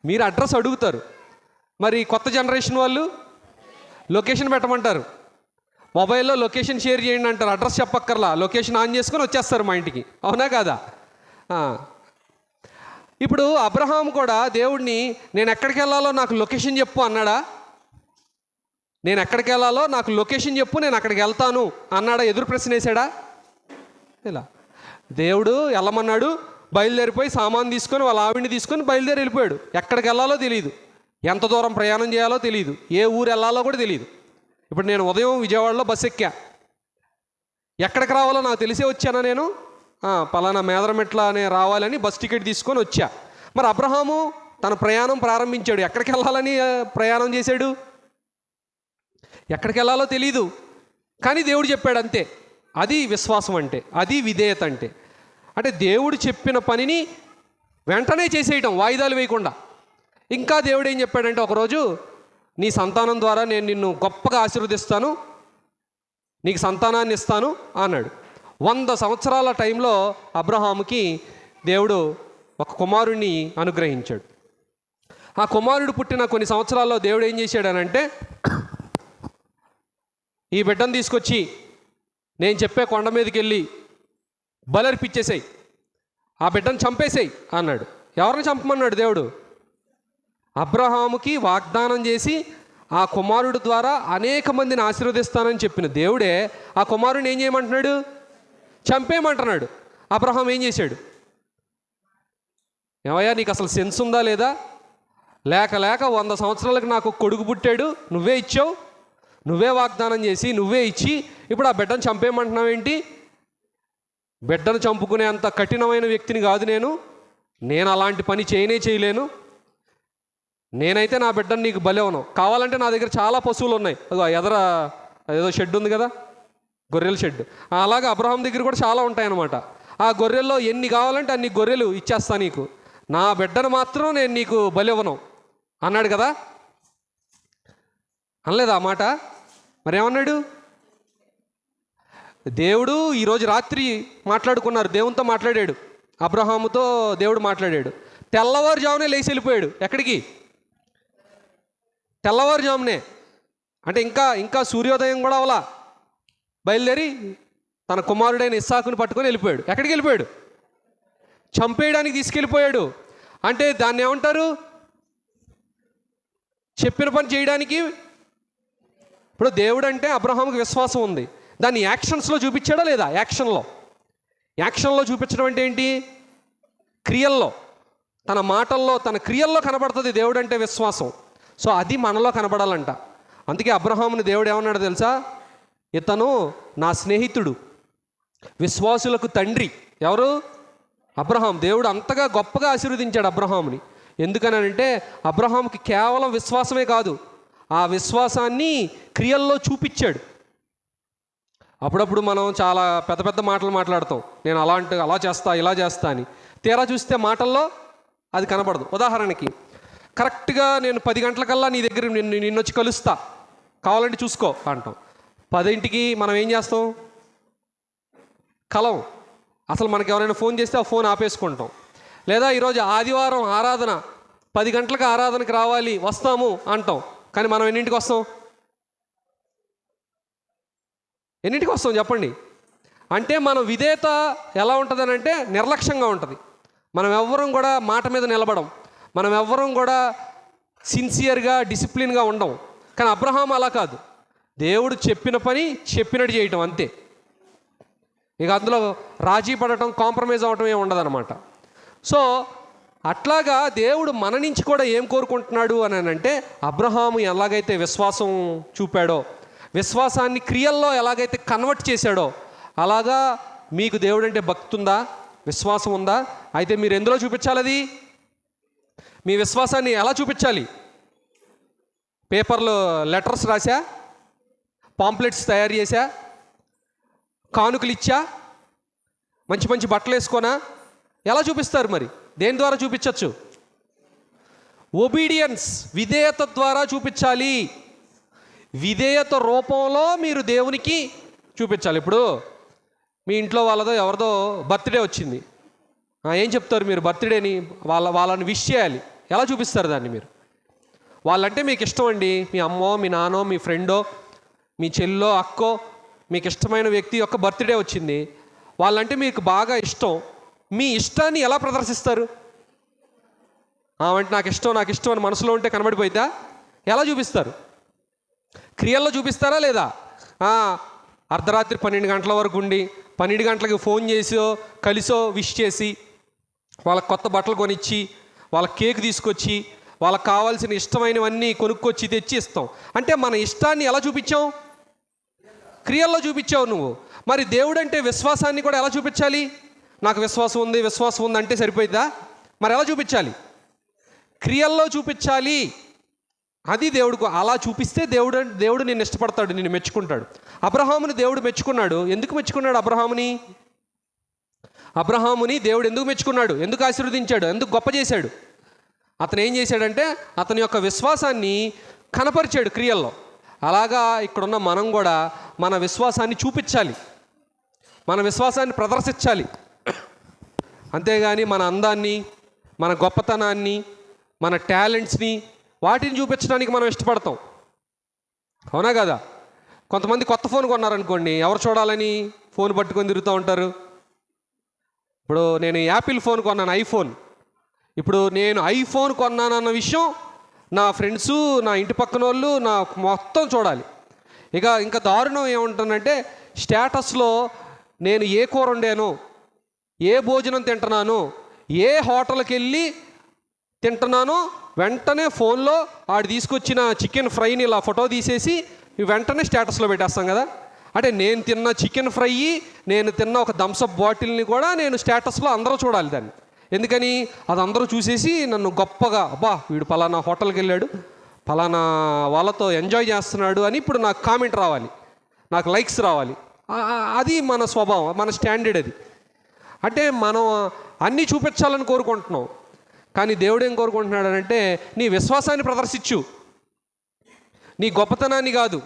మీరు అడ్రస్ అడుగుతారు. మరి కొత్త జనరేషన్ వాళ్ళు లొకేషన్ పెట్టమంటారు. మొబైల్లో లొకేషన్ షేర్ చేయండి అంటారు. అడ్రస్ చెప్పక్కర్లా, లొకేషన్ ఆన్ చేసుకొని వచ్చేస్తారు మా ఇంటికి, అవునా కాదా? ఇప్పుడు అబ్రహాం కూడా దేవుడిని నేను ఎక్కడికి వెళ్ళాలో నాకు లొకేషన్ చెప్పు అన్నాడా? నేను ఎక్కడికి వెళ్ళాలో నాకు లొకేషన్ చెప్పు, నేను అక్కడికి వెళ్తాను అన్నాడా? ఎదురు ప్రశ్న వేసాడా? ఇలా దేవుడు వెళ్ళమన్నాడు, బయలుదేరిపోయి సామాన్ తీసుకొని వాళ్ళ ఆవిడ్ని తీసుకొని బయలుదేరి వెళ్ళిపోయాడు. ఎక్కడికి వెళ్ళాలో తెలియదు, ఎంత దూరం ప్రయాణం చేయాలో తెలియదు, ఏ ఊరు వెళ్ళాలో కూడా తెలియదు. ఇప్పుడు నేను ఉదయం విజయవాడలో బస్సు ఎక్కా, ఎక్కడికి రావాలో నాకు తెలిసే వచ్చానా? నేను పలానా మేదరమెట్ల అనే రావాలని బస్ టికెట్ తీసుకొని వచ్చా. మరి అబ్రహాము తన ప్రయాణం ప్రారంభించాడు, ఎక్కడికి వెళ్ళాలని ప్రయాణం చేశాడు? ఎక్కడికి వెళ్ళాలో తెలీదు, కానీ దేవుడు చెప్పాడు అంతే. అది విశ్వాసం అంటే, అది విధేయత అంటే. అంటే దేవుడు చెప్పిన పనిని వెంటనే చేసేయటం, వాయిదాలు వేయకుండా. ఇంకా దేవుడు ఏం చెప్పాడంటే, ఒకరోజు నీ సంతానం ద్వారా నేను నిన్ను గొప్పగా ఆశీర్వదిస్తాను, నీకు సంతానాన్ని ఇస్తాను అన్నాడు. 100 సంవత్సరాల టైంలో అబ్రహాముకి దేవుడు ఒక కుమారుణ్ణి అనుగ్రహించాడు. ఆ కుమారుడు పుట్టిన కొన్ని సంవత్సరాల్లో దేవుడు ఏం చేశాడనంటే, ఈ బిడ్డను తీసుకొచ్చి నేను చెప్పే కొండ మీదకి వెళ్ళి బలర్పిచ్చేసేయి, ఆ బిడ్డను చంపేసేయి అన్నాడు. ఎవరిని చంపమన్నాడు దేవుడు? అబ్రహాముకి వాగ్దానం చేసి ఆ కుమారుడు ద్వారా అనేక మందిని ఆశీర్వదిస్తానని చెప్పిన దేవుడే ఆ కుమారుడిని ఏం చేయమంటున్నాడు? చంపేయమంటున్నాడు. అబ్రహాం ఏం చేశాడు? ఏమయ్యా నీకు అసలు సెన్స్ ఉందా లేదా? లేక 100 సంవత్సరాలకు నాకు కొడుకు పుట్టాడు, నువ్వే ఇచ్చావు, నువ్వే వాగ్దానం చేసి నువ్వే ఇచ్చి ఇప్పుడు ఆ బిడ్డను చంపేయమంటున్నావు ఏంటి? బిడ్డను చంపుకునే అంత కఠినమైన వ్యక్తిని కాదు నేను అలాంటి పని చేయలేను. నేనైతే నా బిడ్డను నీకు బలివ్వను. కావాలంటే నా దగ్గర చాలా పశువులు ఉన్నాయి, ఎదర ఏదో షెడ్ ఉంది కదా, గొర్రెల షెడ్, అలాగే అబ్రహాం దగ్గర కూడా చాలా ఉంటాయన్నమాట. ఆ గొర్రెల్లో ఎన్ని కావాలంటే అన్ని గొర్రెలు ఇచ్చేస్తా నీకు, నా బిడ్డను మాత్రం నేను నీకు బలివ్వను అన్నాడు కదా. అనలేదు ఆ మాట? మరేమన్నాడు? దేవుడు ఈరోజు రాత్రి మాట్లాడుకున్నారు, దేవునితో మాట్లాడాడు, అబ్రహాముతో దేవుడు మాట్లాడాడు. తెల్లవారుజామునే లేచి వెళ్ళిపోయాడు. ఎక్కడికి? తెల్లవారుజామునే అంటే ఇంకా సూర్యోదయం కూడా అవలా బయలుదేరి తన కుమారుడైన ఇస్సాకుని పట్టుకొని వెళ్ళిపోయాడు. ఎక్కడికి వెళ్ళిపోయాడు? చంపేయడానికి తీసుకెళ్ళిపోయాడు. అంటే దాన్ని ఏమంటారు? చెప్పిన పని చేయడానికి. ఇప్పుడు దేవుడు అంటే అబ్రహాముకి విశ్వాసం ఉంది, దాన్ని యాక్షన్స్లో చూపించాడా లేదా? యాక్షన్లో చూపించడం అంటే ఏంటి? క్రియల్లో, తన మాటల్లో, తన క్రియల్లో కనబడుతుంది దేవుడు అంటే విశ్వాసం. సో అది మనలో కనబడాలంట. అందుకే అబ్రహాముని దేవుడు ఏమన్నాడు తెలుసా? ఇతను నా స్నేహితుడు, విశ్వాసులకు తండ్రి. ఎవరు? అబ్రహాం. దేవుడు అంతగా గొప్పగా ఆశీర్వదించాడు అబ్రహాముని. ఎందుకనంటే అబ్రహాంకి కేవలం విశ్వాసమే కాదు, ఆ విశ్వాసాన్ని క్రియల్లో చూపించాడు. అప్పుడప్పుడు మనం చాలా పెద్ద మాటలు మాట్లాడతాం, నేను అలా చేస్తా ఇలా చేస్తా అని. తీరా చూస్తే మాటల్లో అది కనబడదు. ఉదాహరణకి కరెక్ట్గా నేను 10 గంటలకల్లా నీ దగ్గర నిన్ను వచ్చి కలుస్తా, కావాలంటే చూసుకో అంటాం. 10ంటికి మనం ఏం చేస్తాం? కలం. అసలు మనకి ఎవరైనా ఫోన్ చేస్తే ఆ ఫోన్ ఆపేసుకుంటాం. లేదా ఈరోజు ఆదివారం ఆరాధన, 10 గంటలకు ఆరాధనకి రావాలి, వస్తాము అంటాం. కానీ మనం ఎన్నింటికి వస్తాం? చెప్పండి. అంటే మన విధేయత ఎలా ఉంటుందని అంటే నిర్లక్ష్యంగా ఉంటుంది. మనం ఎవ్వరం కూడా మాట మీద నిలబడం, మనం ఎవ్వరం కూడా సిన్సియర్గా డిసిప్లిన్గా ఉండం. కానీ అబ్రహాం అలా కాదు, దేవుడు చెప్పిన పని చెప్పినట్టు చేయటం అంతే. ఇక అందులో రాజీ పడటం, కాంప్రమైజ్ అవ్వటం ఏమి ఉండదన్నమాట. సో అట్లాగా దేవుడు మన నుంచి కూడా ఏం కోరుకుంటున్నాడు అని అంటే, అబ్రహాము ఎలాగైతే విశ్వాసం చూపాడో, విశ్వాసాన్ని క్రియల్లో ఎలాగైతే కన్వర్ట్ చేశాడో, అలాగా మీకు దేవుడు అంటే భక్తి ఉందా, విశ్వాసం ఉందా? అయితే మీరు ఎందులో చూపించాలి? అది మీ విశ్వాసాన్ని ఎలా చూపించాలి? పేపర్లో లెటర్స్ రాసా, పాంప్లెట్స్ తయారు చేశా, కానుకలు ఇచ్చా, మంచి బట్టలు వేసుకోనా? ఎలా చూపిస్తారు? మరి దేని ద్వారా చూపించవచ్చు? ఒబీడియన్స్, విధేయత ద్వారా చూపించాలి. విధేయత రూపంలో మీరు దేవునికి చూపించాలి. ఇప్పుడు మీ ఇంట్లో వాళ్ళదో ఎవరిదో బర్త్డే వచ్చింది, ఏం చెప్తారు మీరు? బర్త్డేని వాళ్ళని విష్ చేయాలి. ఎలా చూపిస్తారు దాన్ని మీరు? వాళ్ళంటే మీకు ఇష్టం అండి, మీ అమ్మో, మీ నాన్నో, మీ ఫ్రెండో, మీ చెల్లో, అక్కో, మీకు ఇష్టమైన వ్యక్తి యొక్క బర్త్డే వచ్చింది, వాళ్ళంటే మీకు బాగా ఇష్టం. మీ ఇష్టాన్ని ఎలా ప్రదర్శిస్తారు? అంటే నాకు ఇష్టం అని మనసులో ఉంటే కనబడిపోయిద్దా? ఎలా చూపిస్తారు? క్రియల్లో చూపిస్తారా లేదా? అర్ధరాత్రి 12 గంటల వరకు ఉండి 12 గంటలకి ఫోన్ చేసో కలిసో విష్ చేసి వాళ్ళకి కొత్త బట్టలు కొనిచ్చి వాళ్ళకి కేక్ తీసుకొచ్చి వాళ్ళకి కావాల్సిన ఇష్టమైనవన్నీ కొనుక్కొచ్చి తెచ్చి ఇస్తాం. అంటే మన ఇష్టాన్ని ఎలా చూపించాం? క్రియల్లో చూపించావు నువ్వు. మరి దేవుడు అంటే విశ్వాసాన్ని కూడా ఎలా చూపించాలి? నాకు విశ్వాసం ఉంది అంటే సరిపోయిద్దా? మరి ఎలా క్రియల్లో చూపించాలి. అది దేవుడికి. అలా చూపిస్తే దేవుడు నిన్ను ఇష్టపడతాడు, నిన్ను మెచ్చుకుంటాడు. అబ్రహాముని దేవుడు మెచ్చుకున్నాడు. ఎందుకు మెచ్చుకున్నాడు అబ్రహాముని దేవుడు ఎందుకు మెచ్చుకున్నాడు? ఎందుకు ఆశీర్వదించాడు? ఎందుకు గొప్ప చేశాడు? అతను ఏం చేశాడంటే అతని యొక్క విశ్వాసాన్ని కనపరిచాడు క్రియల్లో. అలాగా ఇక్కడున్న మనం కూడా మన విశ్వాసాన్ని చూపించాలి, మన విశ్వాసాన్ని ప్రదర్శించాలి. అంతేగాని మన అందాన్ని, మన గొప్పతనాన్ని, మన టాలెంట్స్ని వాటిని చూపించడానికి మనం ఇష్టపడతాం. అవునా కదా? కొంతమంది కొత్త ఫోన్ కొన్నారనుకోండి, ఎవరు చూడాలని ఫోన్ పట్టుకొని తిరుగుతూ ఉంటారు. ఇప్పుడు నేను యాపిల్ ఫోన్ కొన్నాను, ఐఫోన్. ఇప్పుడు నేను ఐఫోన్ కొన్నానన్న విషయం నా ఫ్రెండ్సు, నా ఇంటి పక్కన వాళ్ళు, నా మొత్తం చూడాలి. ఇంకా దారుణం ఏముంటుందంటే స్టేటస్లో నేను ఏ కూర వండాను, ఏ భోజనం తింటున్నాను, ఏ హోటల్కి వెళ్ళి తింటున్నానో వెంటనే ఫోన్లో ఆడు తీసుకొచ్చిన చికెన్ ఫ్రైని ఇలా ఫోటో తీసేసి వెంటనే స్టేటస్లో పెట్టేస్తాం కదా. అంటే నేను తిన్న చికెన్ ఫ్రై, నేను తిన్న ఒక థమ్సప్ బాటిల్ని కూడా నేను స్టేటస్లో అందరూ చూడాలి దాన్ని. ఎందుకని? అది అందరూ చూసేసి నన్ను గొప్పగా, అబ్బా వీడు పలానా హోటల్కి వెళ్ళాడు, పలానా వాళ్ళతో ఎంజాయ్ చేస్తున్నాడు అని ఇప్పుడు నాకు కామెంట్ రావాలి, నాకు లైక్స్ రావాలి. అది మన స్వభావం, మన స్టాండర్డ్ అది. అంటే మనం అన్నీ చూపించాలని కోరుకుంటున్నాం. కానీ దేవుడు ఏం కోరుకుంటున్నాడు అంటే నీ విశ్వాసాన్ని ప్రదర్శించు, నీ గొప్పతనాన్ని కాదు.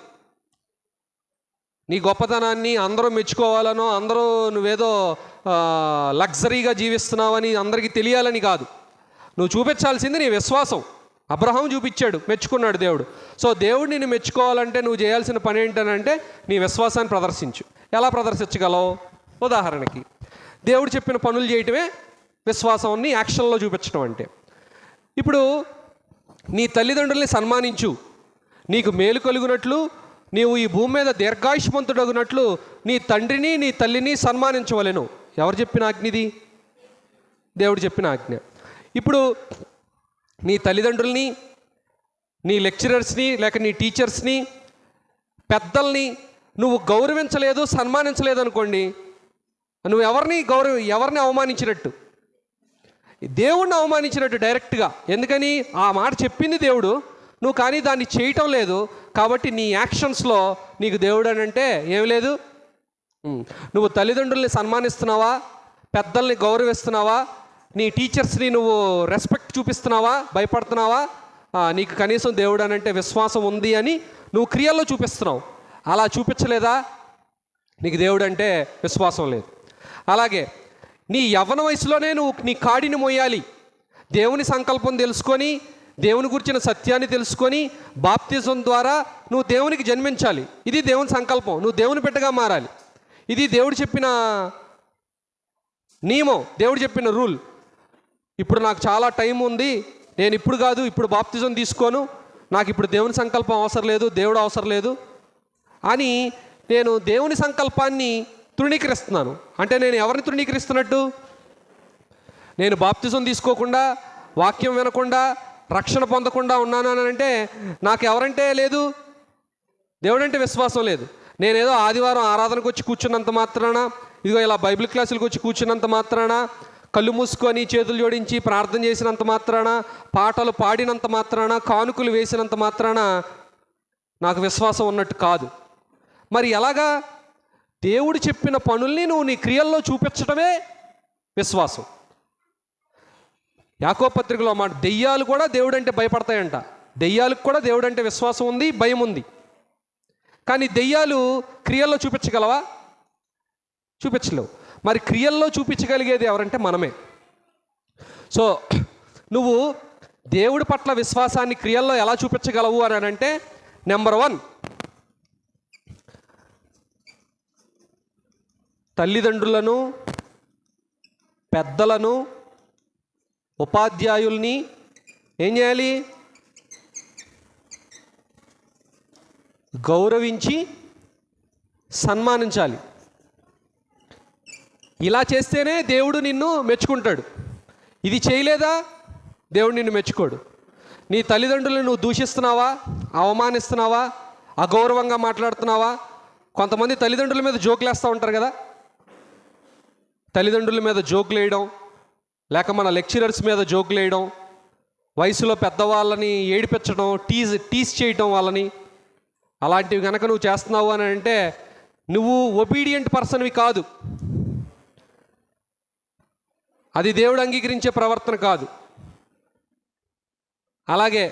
నీ గొప్పతనాన్ని అందరూ మెచ్చుకోవాలనో, అందరూ నువ్వేదో లగ్జరీగా జీవిస్తున్నావని అందరికీ తెలియాలని కాదు. నువ్వు చూపించాల్సింది నీ విశ్వాసం. అబ్రహాం చూపించాడు, మెచ్చుకున్నాడు దేవుడు. సో దేవుడు నిన్ను మెచ్చుకోవాలంటే నువ్వు చేయాల్సిన పని ఏంటనంటే నీ విశ్వాసాన్ని ప్రదర్శించు. ఎలా ప్రదర్శించగలవు? ఉదాహరణకి దేవుడు చెప్పిన పనులు చేయటమే విశ్వాసాన్ని యాక్షన్లో చూపించడం అంటే. ఇప్పుడు నీ తల్లిదండ్రుల్ని సన్మానించు, నీకు మేలు కలుగునట్లు, నీవు ఈ భూమి మీద దీర్ఘాయుష్మంతుడగునట్లు నీ తండ్రిని నీ తల్లిని సన్మానించవలెను. ఎవరు చెప్పిన ఆజ్ఞ ఇది? దేవుడు చెప్పిన ఆజ్ఞ. ఇప్పుడు నీ తల్లిదండ్రుల్ని, నీ లెక్చరర్స్ని, లేక నీ టీచర్స్ని, పెద్దల్ని నువ్వు గౌరవించలేదు, సన్మానించలేదు అనుకోండి, నువ్వు ఎవరిని అవమానించినట్టు? దేవుణ్ణి అవమానించినట్టు డైరెక్ట్గా. ఎందుకని? ఆ మాట చెప్పింది దేవుడు, నువ్వు కానీ దాన్ని చేయటం లేదు. కాబట్టి నీ యాక్షన్స్లో నీకు దేవుడు అని అంటే ఏం లేదు. నువ్వు తల్లిదండ్రుల్ని సన్మానిస్తున్నావా, పెద్దల్ని గౌరవిస్తున్నావా, నీ టీచర్స్ని నువ్వు రెస్పెక్ట్ చూపిస్తున్నావా, భయపడుతున్నావా, నీకు కనీసం దేవుడు అని అంటే విశ్వాసం ఉంది అని నువ్వు క్రియల్లో చూపిస్తున్నావు. అలా చూపించలేదా, నీకు దేవుడు అంటే విశ్వాసం లేదు. అలాగే నీ యవ్వన వయసులోనే నువ్వు నీ కాడిని మోయాలి. దేవుని సంకల్పం తెలుసుకొని, దేవుని గురించిన సత్యాన్ని తెలుసుకొని బాప్తిజం ద్వారా నువ్వు దేవునికి జన్మించాలి. ఇది దేవుని సంకల్పం. నువ్వు దేవుని బిడ్డగా మారాలి. ఇది దేవుడు చెప్పిన నియమం, దేవుడు చెప్పిన రూల్. ఇప్పుడు నాకు చాలా టైం ఉంది, నేను ఇప్పుడు బాప్తిజం తీసుకోను, నాకు ఇప్పుడు దేవుని సంకల్పం అవసరం లేదు, దేవుడు అవసరం లేదు అని నేను దేవుని సంకల్పాన్ని తృణీకరిస్తున్నాను. అంటే నేను ఎవరిని తృణీకరిస్తున్నట్టు? నేను బాప్తిజం తీసుకోకుండా, వాక్యం వినకుండా, రక్షణ పొందకుండా ఉన్నాను అని అంటే నాకు ఎవరంటే లేదు, దేవుడంటే విశ్వాసం లేదు. నేనేదో ఆదివారం ఆరాధనకు వచ్చి కూర్చున్నంత మాత్రాన, ఇదిగో ఇలా బైబిల్ క్లాసులకు వచ్చి కూర్చున్నంత మాత్రాన, కళ్ళు మూసుకొని చేతులు జోడించి ప్రార్థన చేసినంత మాత్రాన, పాటలు పాడినంత మాత్రాన, కానుకలు వేసినంత మాత్రాన నాకు విశ్వాసం ఉన్నట్టు కాదు. మరి ఎలాగా? దేవుడు చెప్పిన పనుల్ని నువ్వు నీ క్రియల్లో చూపించడమే విశ్వాసం. యాకోబు పత్రికలో మాట, దెయ్యాలు కూడా దేవుడు అంటే భయపడతాయంట. దెయ్యాలకు కూడా దేవుడు అంటే విశ్వాసం ఉంది, భయం ఉంది. కానీ దెయ్యాలు క్రియల్లో చూపించగలవా? చూపించలేవు. మరి క్రియల్లో చూపించగలిగేది ఎవరంటే మనమే. సో నువ్వు దేవుడి పట్ల విశ్వాసాన్ని క్రియల్లో ఎలా చూపించగలవు అని అంటే, నెంబర్ 1, తల్లిదండ్రులను, పెద్దలను, ఉపాధ్యాయుల్ని, ఏం చేయాలి? గౌరవించి సన్మానించాలి. ఇలా చేస్తేనే దేవుడు నిన్ను మెచ్చుకుంటాడు. ఇది చేయలేదా దేవుడు నిన్ను మెచ్చుకోడు. నీ తల్లిదండ్రులను నువ్వు దూషిస్తున్నావా, అవమానిస్తున్నావా, అగౌరవంగా మాట్లాడుతున్నావా? కొంతమంది తల్లిదండ్రుల మీద జోకులు వేస్తూ ఉంటారు కదా. తల్లిదండ్రుల మీద జోకులు వేయడం, లేక మన లెక్చరర్స్ మీద జోకులు వేయడం, వయసులో పెద్దవాళ్ళని ఏడిపించడం, టీజ్ చేయటం వాళ్ళని. అలాంటివి కనుక నువ్వు చేస్తున్నావు అని అంటే నువ్వు ఒబీడియంట్ పర్సన్వి కాదు. అది దేవుడు అంగీకరించే ప్రవర్తన కాదు. అలాగే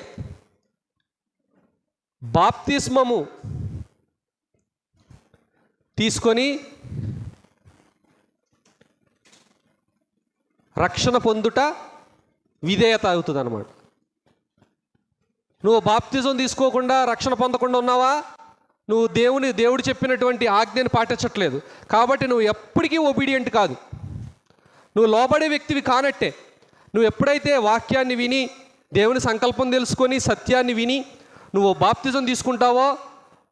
బాప్తిస్మము తీసుకొని రక్షణ పొందుట విధేయత అవుతుంది అన్నమాట. నువ్వు బాప్తిజం తీసుకోకుండా రక్షణ పొందకుండా ఉన్నావా, నువ్వు దేవుడు చెప్పినటువంటి ఆజ్ఞని పాటించట్లేదు. కాబట్టి నువ్వు ఎప్పటికీ ఒబీడియంట్ కాదు, నువ్వు లోబడే వ్యక్తివి కానట్టే. నువ్వు ఎప్పుడైతే వాక్యాన్ని విని దేవుని సంకల్పం తెలుసుకొని సత్యాన్ని విని నువ్వు బాప్తిజం తీసుకుంటావో,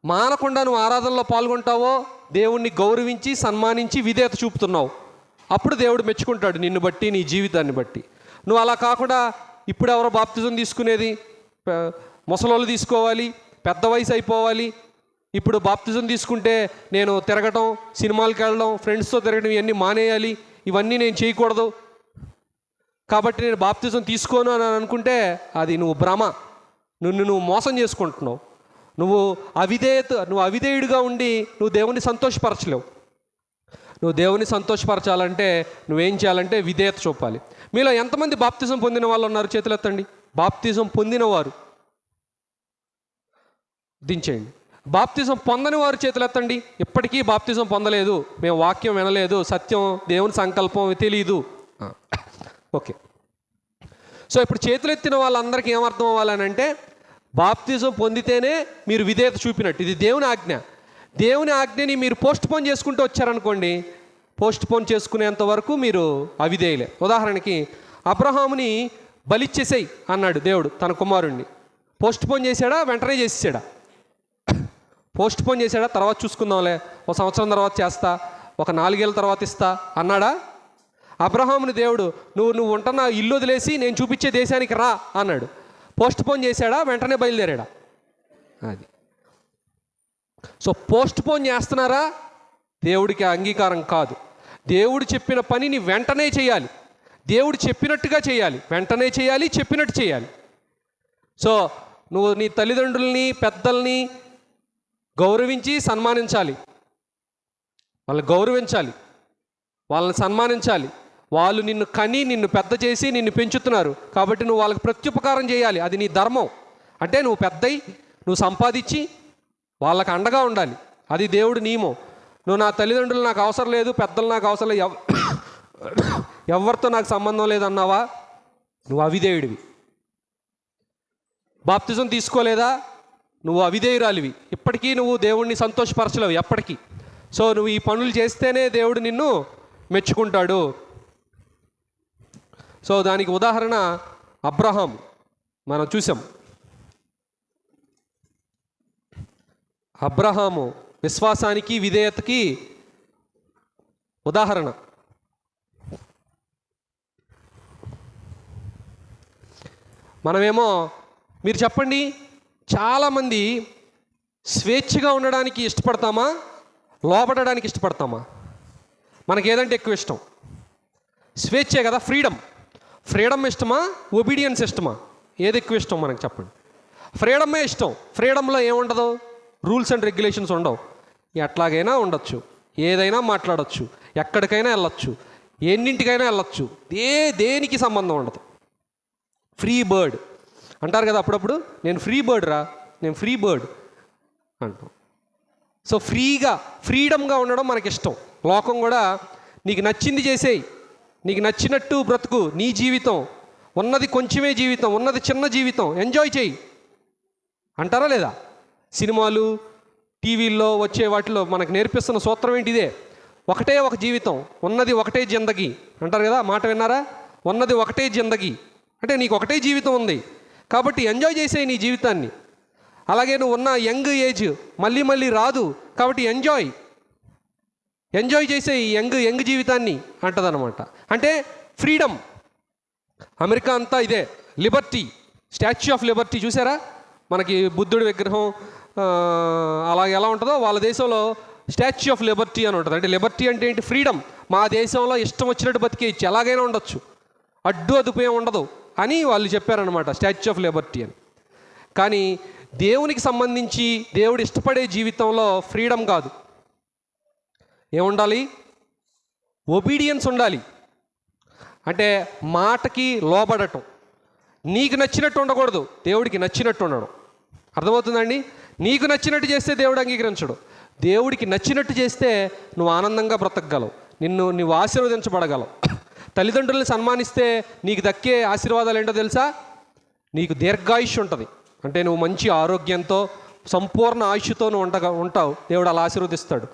మానకుండా నువ్వు ఆరాధనలో పాల్గొంటావో, దేవుణ్ణి గౌరవించి సన్మానించి విధేయత చూపుతున్నావు, అప్పుడు దేవుడు మెచ్చుకుంటాడు నిన్ను బట్టి, నీ జీవితాన్ని బట్టి. నువ్వు అలా కాకుండా ఇప్పుడు ఎవరో బాప్తిజం తీసుకునేది, ముసలోళ్ళు తీసుకోవాలి, పెద్ద వయసు అయిపోవాలి, ఇప్పుడు బాప్తిజం తీసుకుంటే నేను తిరగటం, సినిమాలకు వెళ్ళడం, ఫ్రెండ్స్తో తిరగడం ఇవన్నీ మానేయాలి, ఇవన్నీ నేను చేయకూడదు, కాబట్టి నేను బాప్తిజం తీసుకోను అని అనుకుంటే అది నువ్వు భ్రమ. నువ్వు మోసం చేసుకుంటున్నావు. నువ్వు అవిధేయుడిగా ఉండి నువ్వు దేవుని సంతోషపరచలేవు. నువ్వు దేవుని సంతోషపరచాలంటే నువ్వేం చేయాలంటే విధేయత చూపాలి. మీలో ఎంతమంది బాప్తిజం పొందిన వాళ్ళు ఉన్నారు? చేతులు ఎత్తండి. బాప్తిజం పొందినవారు దించేయండి. బాప్తిజం పొందని వారు చేతులు ఎత్తండి. ఇప్పటికీ బాప్తిజం పొందలేదు, మేము వాక్యం వినలేదు, సత్యం దేవుని సంకల్పం తెలియదు. ఓకే, సో ఇప్పుడు చేతులు ఎత్తిన వాళ్ళందరికీ ఏమర్థం అవ్వాలని అంటే బాప్తిజం పొందితేనే మీరు విధేయత చూపినట్టు. ఇది దేవుని ఆజ్ఞ. దేవుని ఆజ్ఞని మీరు పోస్ట్ పోన్ చేసుకుంటూ వచ్చారనుకోండి, పోస్ట్ పోన్ చేసుకునేంత వరకు మీరు అవిధేయులే. ఉదాహరణకి అబ్రహాముని బలిచ్చేసేయి అన్నాడు దేవుడు తన కుమారుణ్ణి. పోస్ట్ పోన్ చేశాడా, వెంటనే చేసేసాడా? పోస్ట్ పోన్ చేశాడా? తర్వాత చూసుకుందాంలే, ఒక సంవత్సరం తర్వాత చేస్తా, ఒక 4 ఏళ్ళ తర్వాత ఇస్తా అన్నాడా? అబ్రహాముని దేవుడు నువ్వు ఉంటున్న ఇల్లు వదిలేసి నేను చూపించే దేశానికి రా అన్నాడు. పోస్ట్ పోన్ చేశాడా, వెంటనే బయలుదేరాడా? అది. సో పోస్ట్ పోన్ చేస్తున్నారా, దేవుడికి అంగీకారం కాదు. దేవుడు చెప్పిన పనిని వెంటనే చేయాలి, దేవుడు చెప్పినట్టుగా చేయాలి, వెంటనే చేయాలి, చెప్పినట్టు చేయాలి. సో నువ్వు నీ తల్లిదండ్రుల్ని, పెద్దల్ని గౌరవించి సన్మానించాలి, వాళ్ళని గౌరవించాలి, వాళ్ళని సన్మానించాలి. వాళ్ళు నిన్ను కని నిన్ను పెద్ద చేసి నిన్ను పెంచుతున్నారు కాబట్టి నువ్వు వాళ్ళకి ప్రత్యుపకారం చేయాలి. అది నీ ధర్మం. అంటే నువ్వు పెద్దయి, నువ్వు సంపాదించి వాళ్ళకి అండగా ఉండాలి. అది దేవుడి నియమం. నువ్వు నా తల్లిదండ్రులు నాకు అవసరం లేదు, పెద్దలు నాకు అవసరం లేదు, ఎవరితో నాకు సంబంధం లేదన్నావా, నువ్వు అవిధేయుడివి. బాప్తిజం తీసుకోలేదా, నువ్వు అవిధేయురాలివి. ఇప్పటికీ నువ్వు దేవుణ్ణి సంతోషపరచలేవు ఎప్పటికీ. సో నువ్వు ఈ పనులు చేస్తేనే దేవుడు నిన్ను మెచ్చుకుంటాడు. సో దానికి ఉదాహరణ అబ్రహాం మనం చూసాం. అబ్రహాము విశ్వాసానికి విధేయతకి ఉదాహరణ. మనమేమో మీరు చెప్పండి, చాలామంది స్వేచ్ఛగా ఉండడానికి ఇష్టపడతామా, లోపడడానికి ఇష్టపడతామా? మనకి ఏదంటే ఎక్కువ ఇష్టం? స్వేచ్ఛే కదా, ఫ్రీడమ్ ఇష్టమా, ఒబీడియన్స్ ఇష్టమా? ఏది ఎక్కువ ఇష్టం మనకు చెప్పండి? ఫ్రీడమే ఇష్టం. ఫ్రీడంలో ఏముండదు, రూల్స్ అండ్ రెగ్యులేషన్స్ ఉండవు. ఎట్లాగైనా ఉండొచ్చు, ఏదైనా మాట్లాడచ్చు, ఎక్కడికైనా వెళ్ళొచ్చు, ఎన్నింటికైనా వెళ్ళొచ్చు, దేనికి సంబంధం ఉండదు. ఫ్రీ బర్డ్ అంటారు కదా అప్పుడప్పుడు, నేను ఫ్రీ బర్డ్ అంటాం. సో ఫ్రీడమ్గా ఉండడం మనకిష్టం. లోకం కూడా నీకు నచ్చింది చేసేయి, నీకు నచ్చినట్టు బ్రతుకు, నీ జీవితం, ఉన్నది కొంచెమే జీవితం, ఉన్నది చిన్న జీవితం, ఎంజాయ్ చేయి అంటారా లేదా? సినిమాలు, టీవీల్లో వచ్చే వాటిలో మనకు నేర్పిస్తున్న సూత్రం ఏంటి? ఇదే, ఒకటే ఒక జీవితం, ఉన్నది ఒకటే జిందగీ అంటారు కదా, మాట విన్నారా? ఉన్నది ఒకటే జిందగీ అంటే నీకు ఒకటే జీవితం ఉంది, కాబట్టి ఎంజాయ్ చేసేయి నీ జీవితాన్ని. అలాగే నువ్వు ఉన్న యంగ్ ఏజ్ మళ్ళీ మళ్ళీ రాదు, కాబట్టి ఎంజాయ్ చేసే ఈ యంగ్ జీవితాన్ని అంటదనమాట. అంటే ఫ్రీడమ్. అమెరికా అంతా ఇదే, లిబర్టీ, స్టాచ్యూ ఆఫ్ లిబర్టీ చూసారా? మనకి బుద్ధుడి విగ్రహం అలాగే ఎలా ఉంటుందో వాళ్ళ దేశంలో స్టాచ్యూ ఆఫ్ లిబర్టీ అని ఉంటుంది. అంటే లిబర్టీ అంటే ఏంటి? ఫ్రీడమ్. మా దేశంలో ఇష్టం వచ్చినట్టు బతికేయచ్చు, ఎలాగైనా ఉండొచ్చు, అడ్డు అదుపు ఏం ఉండదు అని వాళ్ళు చెప్పారనమాట, స్టాచ్యూ ఆఫ్ లిబర్టీ అని. కానీ దేవునికి సంబంధించి దేవుడు ఇష్టపడే జీవితంలో ఫ్రీడమ్ కాదు. ఏముండాలి? ఒబీడియన్స్ ఉండాలి. అంటే మాటకి లోబడటం. నీకు నచ్చినట్టు ఉండకూడదు, దేవుడికి నచ్చినట్టు ఉండడం. అర్థమవుతుందండి? నీకు నచ్చినట్టు చేస్తే దేవుడు అంగీకరించడు. దేవుడికి నచ్చినట్టు చేస్తే నువ్వు ఆనందంగా బ్రతకగలవు, నువ్వు ఆశీర్వదించబడగలవు. తల్లిదండ్రుల్ని సన్మానిస్తే నీకు దక్కే ఆశీర్వాదాలు ఏంటో తెలుసా? నీకు దీర్ఘాయుష్ ఉంటుంది. అంటే నువ్వు మంచి ఆరోగ్యంతో సంపూర్ణ ఆయుష్తో నువ్వు ఉంటావు, దేవుడు అలా ఆశీర్వదిస్తాడు.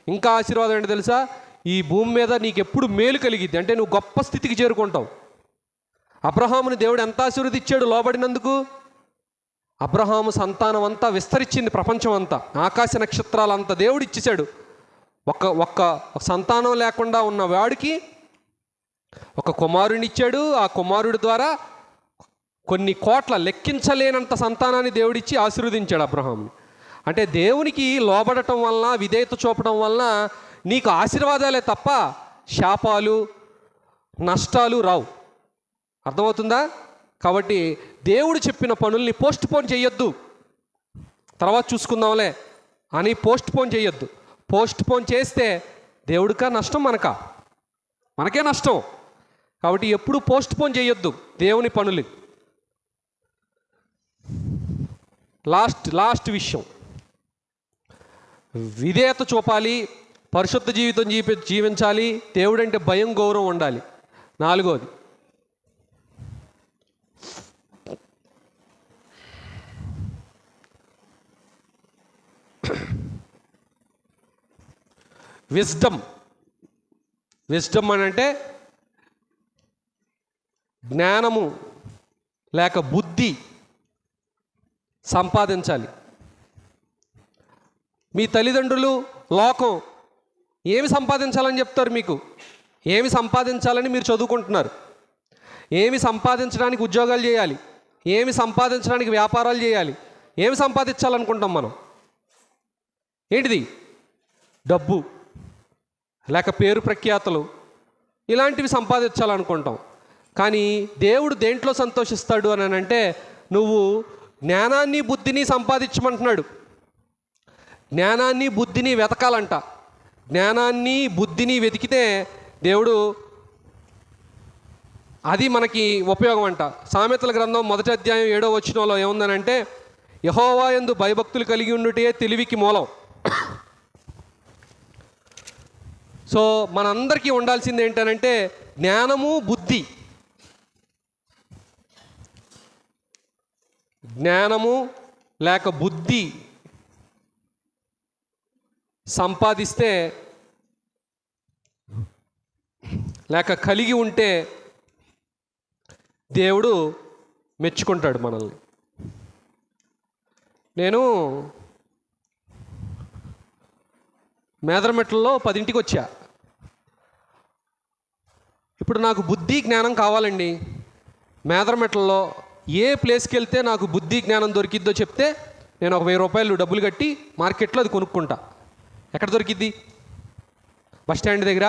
ఇంకా ఆశీర్వాదం ఏంటో తెలుసా? ఈ భూమి మీద నీకు ఎప్పుడు మేలు కలిగిద్ది, అంటే నువ్వు గొప్ప స్థితికి చేరుకుంటావు. అబ్రహాముని దేవుడు ఎంత ఆశీర్వదించాడు లోబడినందుకు. అబ్రహాము సంతానం అంతా విస్తరించింది, ప్రపంచం అంతా, ఆకాశ నక్షత్రాలంతా దేవుడు ఇచ్చేశాడు. ఒక్క సంతానం లేకుండా ఉన్న వాడికి ఒక కుమారుని ఇచ్చాడు. ఆ కుమారుడి ద్వారా కొన్ని కోట్ల లెక్కించలేనంత సంతానాన్ని దేవుడిచ్చి ఆశీర్వదించాడు అబ్రహాముని. అంటే దేవునికి లోబడటం వలన, విధేయత చూపడం వలన నీకు ఆశీర్వాదాలే తప్ప శాపాలు, నష్టాలు రావు. అర్థమవుతుందా? కాబట్టి దేవుడు చెప్పిన పనుల్ని పోస్ట్ పోన్ చేయొద్దు, తర్వాత చూసుకుందాంలే అని పోస్ట్ పోన్ చేయొద్దు. పోస్ట్ పోన్ చేస్తే దేవుడికా నష్టం, మనకే నష్టం. కాబట్టి ఎప్పుడు పోస్ట్ పోన్ చేయొద్దు దేవుని పనులు. లాస్ట్ విషయం, విధేయత చూపాలి, పరిశుద్ధ జీవితం జీవించాలి, దేవుడంటే భయం, గౌరవం ఉండాలి. 4వది విజ్డమ్ అని అంటే జ్ఞానము లేక బుద్ధి సంపాదించాలి. మీ తల్లిదండ్రులు, లోకం ఏమి సంపాదించాలని చెప్తారు మీకు? ఏమి సంపాదించాలని మీరు చదువుకుంటున్నారు? ఏమి సంపాదించడానికి ఉద్యోగాలు చేయాలి, ఏమి సంపాదించడానికి వ్యాపారాలు చేయాలి, ఏమి సంపాదించాలనుకుంటాం మనం? ఏంటిది? డబ్బు లేక పేరు ప్రఖ్యాతలు, ఇలాంటివి సంపాదించాలనుకుంటాం. కానీ దేవుడు దేంట్లో సంతోషిస్తాడు అని అంటే, నువ్వు జ్ఞానాన్ని, బుద్ధిని సంపాదించమంటున్నాడు. జ్ఞానాన్ని, బుద్ధిని వెతకాలంట. జ్ఞానాన్ని, బుద్ధిని వెతికితే దేవుడు, అది మనకి ఉపయోగం అంట. సామెతల గ్రంథం 1వ అధ్యాయం 7వ వచనంలో ఏముందనంటే, యెహోవా యందు భయభక్తులు కలిగి ఉండుటే తెలివికి మూలం. సో మనందరికీ ఉండాల్సింది ఏంటనంటే జ్ఞానము, బుద్ధి. జ్ఞానము లేక బుద్ధి సంపాదిస్తే లేక కలిగి ఉంటే దేవుడు మెచ్చుకుంటాడు మనల్ని. నేను మేదరమెట్లలో 10ంటికి వచ్చా. ఇప్పుడు నాకు బుద్ధి, జ్ఞానం కావాలండి. మేదరమెట్లలో ఏ ప్లేస్కి వెళ్తే నాకు బుద్ధి, జ్ఞానం దొరికిద్దో చెప్తే నేను ఒక 1000 రూపాయలు డబ్బులు కట్టి మార్కెట్లో అది కొనుక్కుంటా. ఎక్కడ దొరికిద్ది? బస్ స్టాండ్ దగ్గర.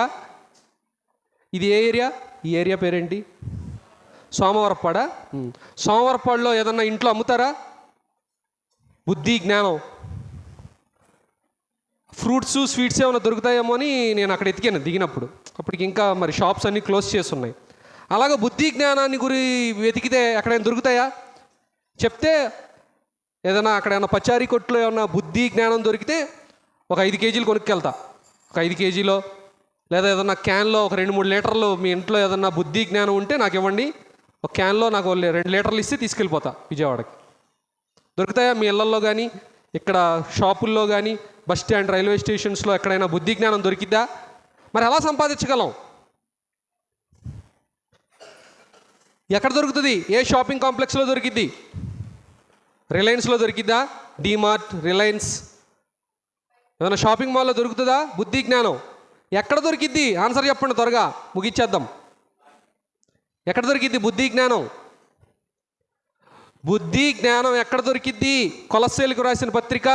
ఇది ఏ ఏరియా? ఈ ఏరియా పేరేంటి? సోమవరపాడా? సోమవరపాడులో ఏదన్నా ఇంట్లో అమ్ముతారా బుద్ధి, జ్ఞానం? ఫ్రూట్స్, స్వీట్స్ ఏమైనా దొరుకుతాయేమో అని నేను అక్కడ ఎతికాను దిగినప్పుడు. అప్పటికి ఇంకా మరి షాప్స్ అన్నీ క్లోజ్ చేసి ఉన్నాయి. అలాగా బుద్ధి, జ్ఞానాన్ని వెతికితే ఎక్కడైనా దొరుకుతాయా? చెప్తే ఏదైనా అక్కడైనా పచారీ కొట్లో ఏమన్నా బుద్ధి, జ్ఞానం దొరికితే ఒక 5 కేజీలు కొనుక్కెళ్తా. ఒక 5 కేజీలో లేదా ఏదన్నా క్యాన్లో ఒక 2-3 లీటర్లు మీ ఇంట్లో ఏదన్నా బుద్ధి, జ్ఞానం ఉంటే నాకు ఇవ్వండి. ఒక క్యాన్లో నాకు 2 లీటర్లు ఇస్తే తీసుకెళ్ళిపోతా విజయవాడకి. దొరుకుతాయా మీ ఇళ్లల్లో కానీ, ఇక్కడ షాపుల్లో కానీ, బస్ స్టాండ్, రైల్వే స్టేషన్స్లో ఎక్కడైనా బుద్ధి, జ్ఞానం దొరికిద్దా? మరి ఎలా సంపాదించగలం? ఎక్కడ దొరుకుతుంది? ఏ షాపింగ్ కాంప్లెక్స్లో దొరికిద్ది? రిలయన్స్లో దొరికిద్దా? డీమార్ట్, రిలయన్స్, ఏమైనా షాపింగ్ మాల్లో దొరుకుతుందా బుద్ధి జ్ఞానం? ఎక్కడ దొరికిద్ది? ఆన్సర్ చెప్పండి, త్వరగా ముగిచ్చేద్దాం. ఎక్కడ దొరికిద్ది బుద్ధి జ్ఞానం? బుద్ధి జ్ఞానం ఎక్కడ దొరికిద్ది? కొలస్సీలకు రాసిన పత్రిక,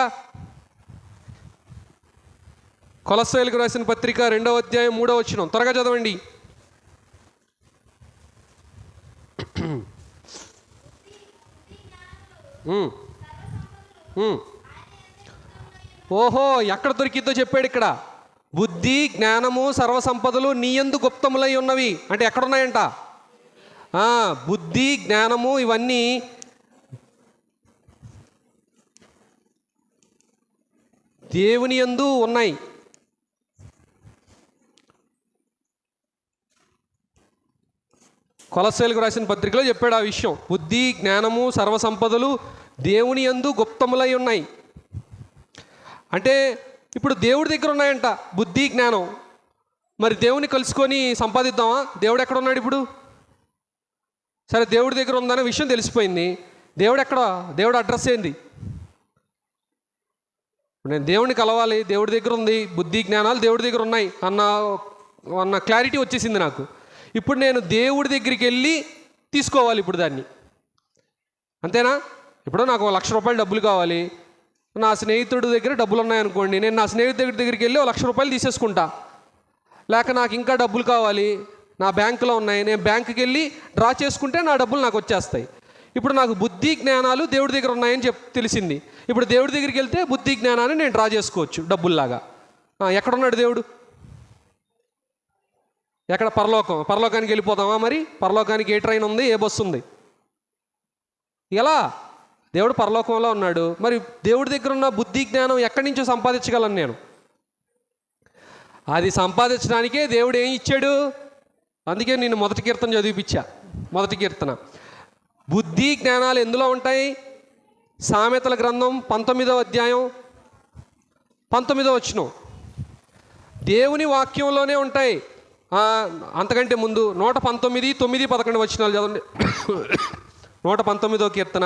కొలస్సీలకు రాసిన పత్రిక 2వ అధ్యాయం 3వ వచనం, త్వరగా చదవండి. ఓహో, ఎక్కడ దొరికిద్దో చెప్పాడు ఇక్కడ. బుద్ధి జ్ఞానము సర్వసంపదలు నీ యందు గుప్తములై ఉన్నవి అంటే ఎక్కడున్నాయంట? బుద్ధి జ్ఞానము ఇవన్నీ దేవుని యందు ఉన్నాయి. కొలస్సీలకు రాసిన పత్రికలో చెప్పాడు ఆ విషయం. బుద్ధి జ్ఞానము సర్వసంపదలు దేవుని యందు గుప్తములై ఉన్నాయి అంటే ఇప్పుడు దేవుడి దగ్గర ఉన్నాయంట బుద్ధి జ్ఞానం. మరి దేవుని కలుసుకొని సంపాదిద్దామా? దేవుడు ఎక్కడ ఉన్నాడు ఇప్పుడు? సరే, దేవుడి దగ్గర ఉందనే విషయం తెలిసిపోయింది. దేవుడు ఎక్కడ? దేవుడు అడ్రస్ ఏంది? నేను దేవుడిని కలవాలి, దేవుడి దగ్గర ఉంది, బుద్ధి జ్ఞానాలు దేవుడి దగ్గర ఉన్నాయి అన్న క్లారిటీ వచ్చేసింది నాకు. ఇప్పుడు నేను దేవుడి దగ్గరికి వెళ్ళి తీసుకోవాలి ఇప్పుడు దాన్ని, అంతేనా? ఇప్పుడు నాకు 1,00,000 రూపాయలు డబ్బులు కావాలి, నా స్నేహితుడి దగ్గర డబ్బులు ఉన్నాయనుకోండి, నేను నా స్నేహితుడి దగ్గరికి వెళ్ళి 1,00,000 రూపాయలు తీసేసుకుంటా. లేక నాకు ఇంకా డబ్బులు కావాలి, నా బ్యాంకులో ఉన్నాయి, నేను బ్యాంకుకి వెళ్ళి డ్రా చేసుకుంటే నా డబ్బులు నాకు వచ్చేస్తాయి. ఇప్పుడు నాకు బుద్ధి జ్ఞానాలు దేవుడి దగ్గర ఉన్నాయని తెలిసింది. ఇప్పుడు దేవుడి దగ్గరికి వెళ్తే బుద్ధి జ్ఞానాన్ని నేను డ్రా చేసుకోవచ్చు డబ్బుల్లాగా. ఎక్కడున్నాడు దేవుడు? ఎక్కడ? పరలోకానికి వెళ్ళిపోతామా? మరి పరలోకానికి ఏ ట్రైన్ ఉంది, ఏ బస్సు ఉంది? ఎలా? దేవుడు పరలోకంలో ఉన్నాడు. మరి దేవుడి దగ్గర ఉన్న బుద్ధి జ్ఞానం ఎక్కడి నుంచో సంపాదించగలను నేను? అది సంపాదించడానికే దేవుడు ఏం ఇచ్చాడు? అందుకే నేను మొదటి కీర్తన చదివిపించా. మొదటి కీర్తన బుద్ధి జ్ఞానాలు ఎందులో ఉంటాయి? సామెతల గ్రంథం 19వ అధ్యాయం 19వ వచనం, దేవుని వాక్యంలోనే ఉంటాయి. అంతకంటే ముందు 119, 9, 11 వచనాలు చదవండి. 119వ కీర్తన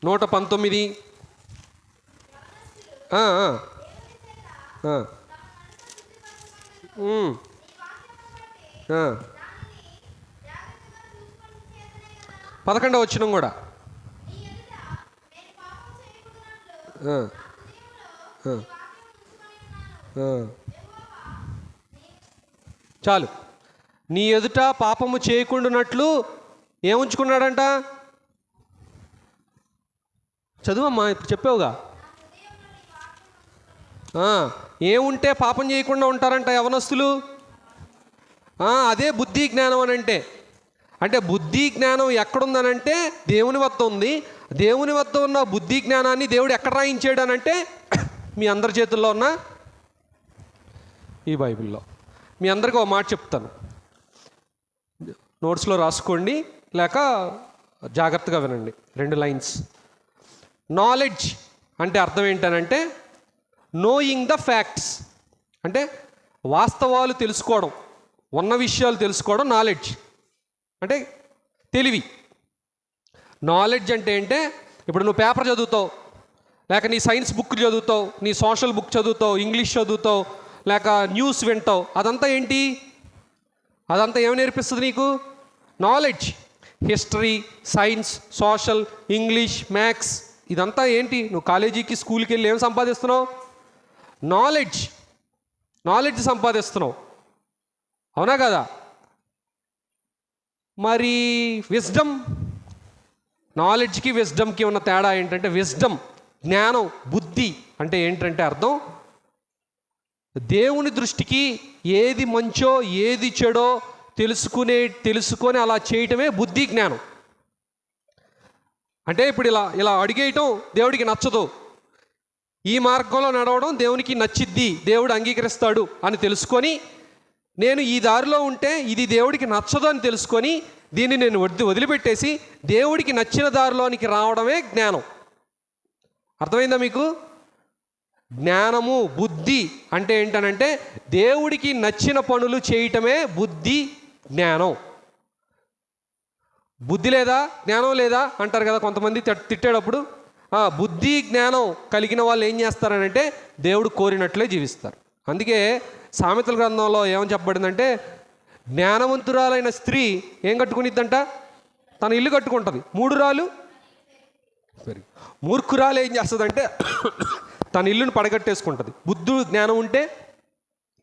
119. పదకొండవ వచనం కూడా. చాలు. నీ ఎదుట పాపము చేయకుండానట్లు ఏముంచుకున్నాడంట? చదువమ్మా, ఇప్పుడు చెప్పావుగా. ఏముంటే పాపం చేయకుండా ఉంటారంట యవనస్తులు? అదే బుద్ధి జ్ఞానం అని అంటే బుద్ధి జ్ఞానం ఎక్కడుందనంటే దేవుని వద్ద ఉంది. దేవుని వద్ద ఉన్న బుద్ధి జ్ఞానాన్ని దేవుడు ఎక్కడ రాయించాడు అనంటే మీ అందరి చేతుల్లో ఉన్న ఈ బైబిల్లో. మీ అందరికీ ఒక మాట చెప్తాను, నోట్స్లో రాసుకోండి, లేక జాగ్రత్తగా వినండి. 2 లైన్స్. నాలెడ్జ్ అంటే అర్థం ఏంటనంటే నోయింగ్ ద ఫ్యాక్ట్స్, అంటే వాస్తవాలు తెలుసుకోవడం, ఉన్న విషయాలు తెలుసుకోవడం నాలెడ్జ్ అంటే తెలివి. నాలెడ్జ్ అంటే ఇప్పుడు నువ్వు పేపర్ చదువుతావు, లేక నీ సైన్స్ బుక్ చదువుతావు, నీ సోషల్ బుక్ చదువుతావు, ఇంగ్లీష్ చదువుతావు, లేక న్యూస్ వింటావు, అదంతా ఏంటి? అదంతా ఏమి నేర్పిస్తుంది నీకు? Knowledge. History, science, social, English, maths, ఇదంతా ఏంటి? నువ్వు కాలేజీకి, స్కూల్కి వెళ్ళి ఏం సంపాదిస్తున్నావు? నాలెడ్జ్ సంపాదిస్తున్నావు, అవునా కదా? మరి విజ్డమ్, నాలెడ్జ్కి విజ్డమ్కి ఉన్న తేడా ఏంటంటే, విజ్డమ్ జ్ఞానం, బుద్ధి అంటే ఏంటంటే అర్థం దేవుని దృష్టికి ఏది మంచో ఏది చెడో తెలుసుకొని అలా చేయటమే బుద్ధి జ్ఞానం. అంటే ఇప్పుడు ఇలా అడిగేయటం దేవుడికి నచ్చదు, ఈ మార్గంలో నడవడం దేవునికి నచ్చిద్ది, దేవుడు అంగీకరిస్తాడు అని తెలుసుకొని, నేను ఈ దారిలో ఉంటే ఇది దేవుడికి నచ్చదు అని తెలుసుకొని దీన్ని నేను వదిలిపెట్టేసి దేవుడికి నచ్చిన దారిలోనికి రావడమే జ్ఞానం. అర్థమైందా మీకు? జ్ఞానము, బుద్ధి అంటే ఏంటనంటే దేవుడికి నచ్చిన పనులు చేయటమే బుద్ధి జ్ఞానం. బుద్ధి లేదా, జ్ఞానం లేదా అంటారు కదా కొంతమంది తిట్టేటప్పుడు. బుద్ధి జ్ఞానం కలిగిన వాళ్ళు ఏం చేస్తారనంటే దేవుడు కోరినట్లే జీవిస్తారు. అందుకే సామెతల గ్రంథంలో ఏమని చెప్పబడిందంటే, జ్ఞానవంతురాలైన స్త్రీ ఏం కట్టుకునిద్దంట? తన ఇల్లు కట్టుకుంటుంది. మూర్ఖురాలు ఏం చేస్తుందంటే తన ఇల్లును పడగట్టేసుకుంటుంది. బుద్ధి జ్ఞానం ఉంటే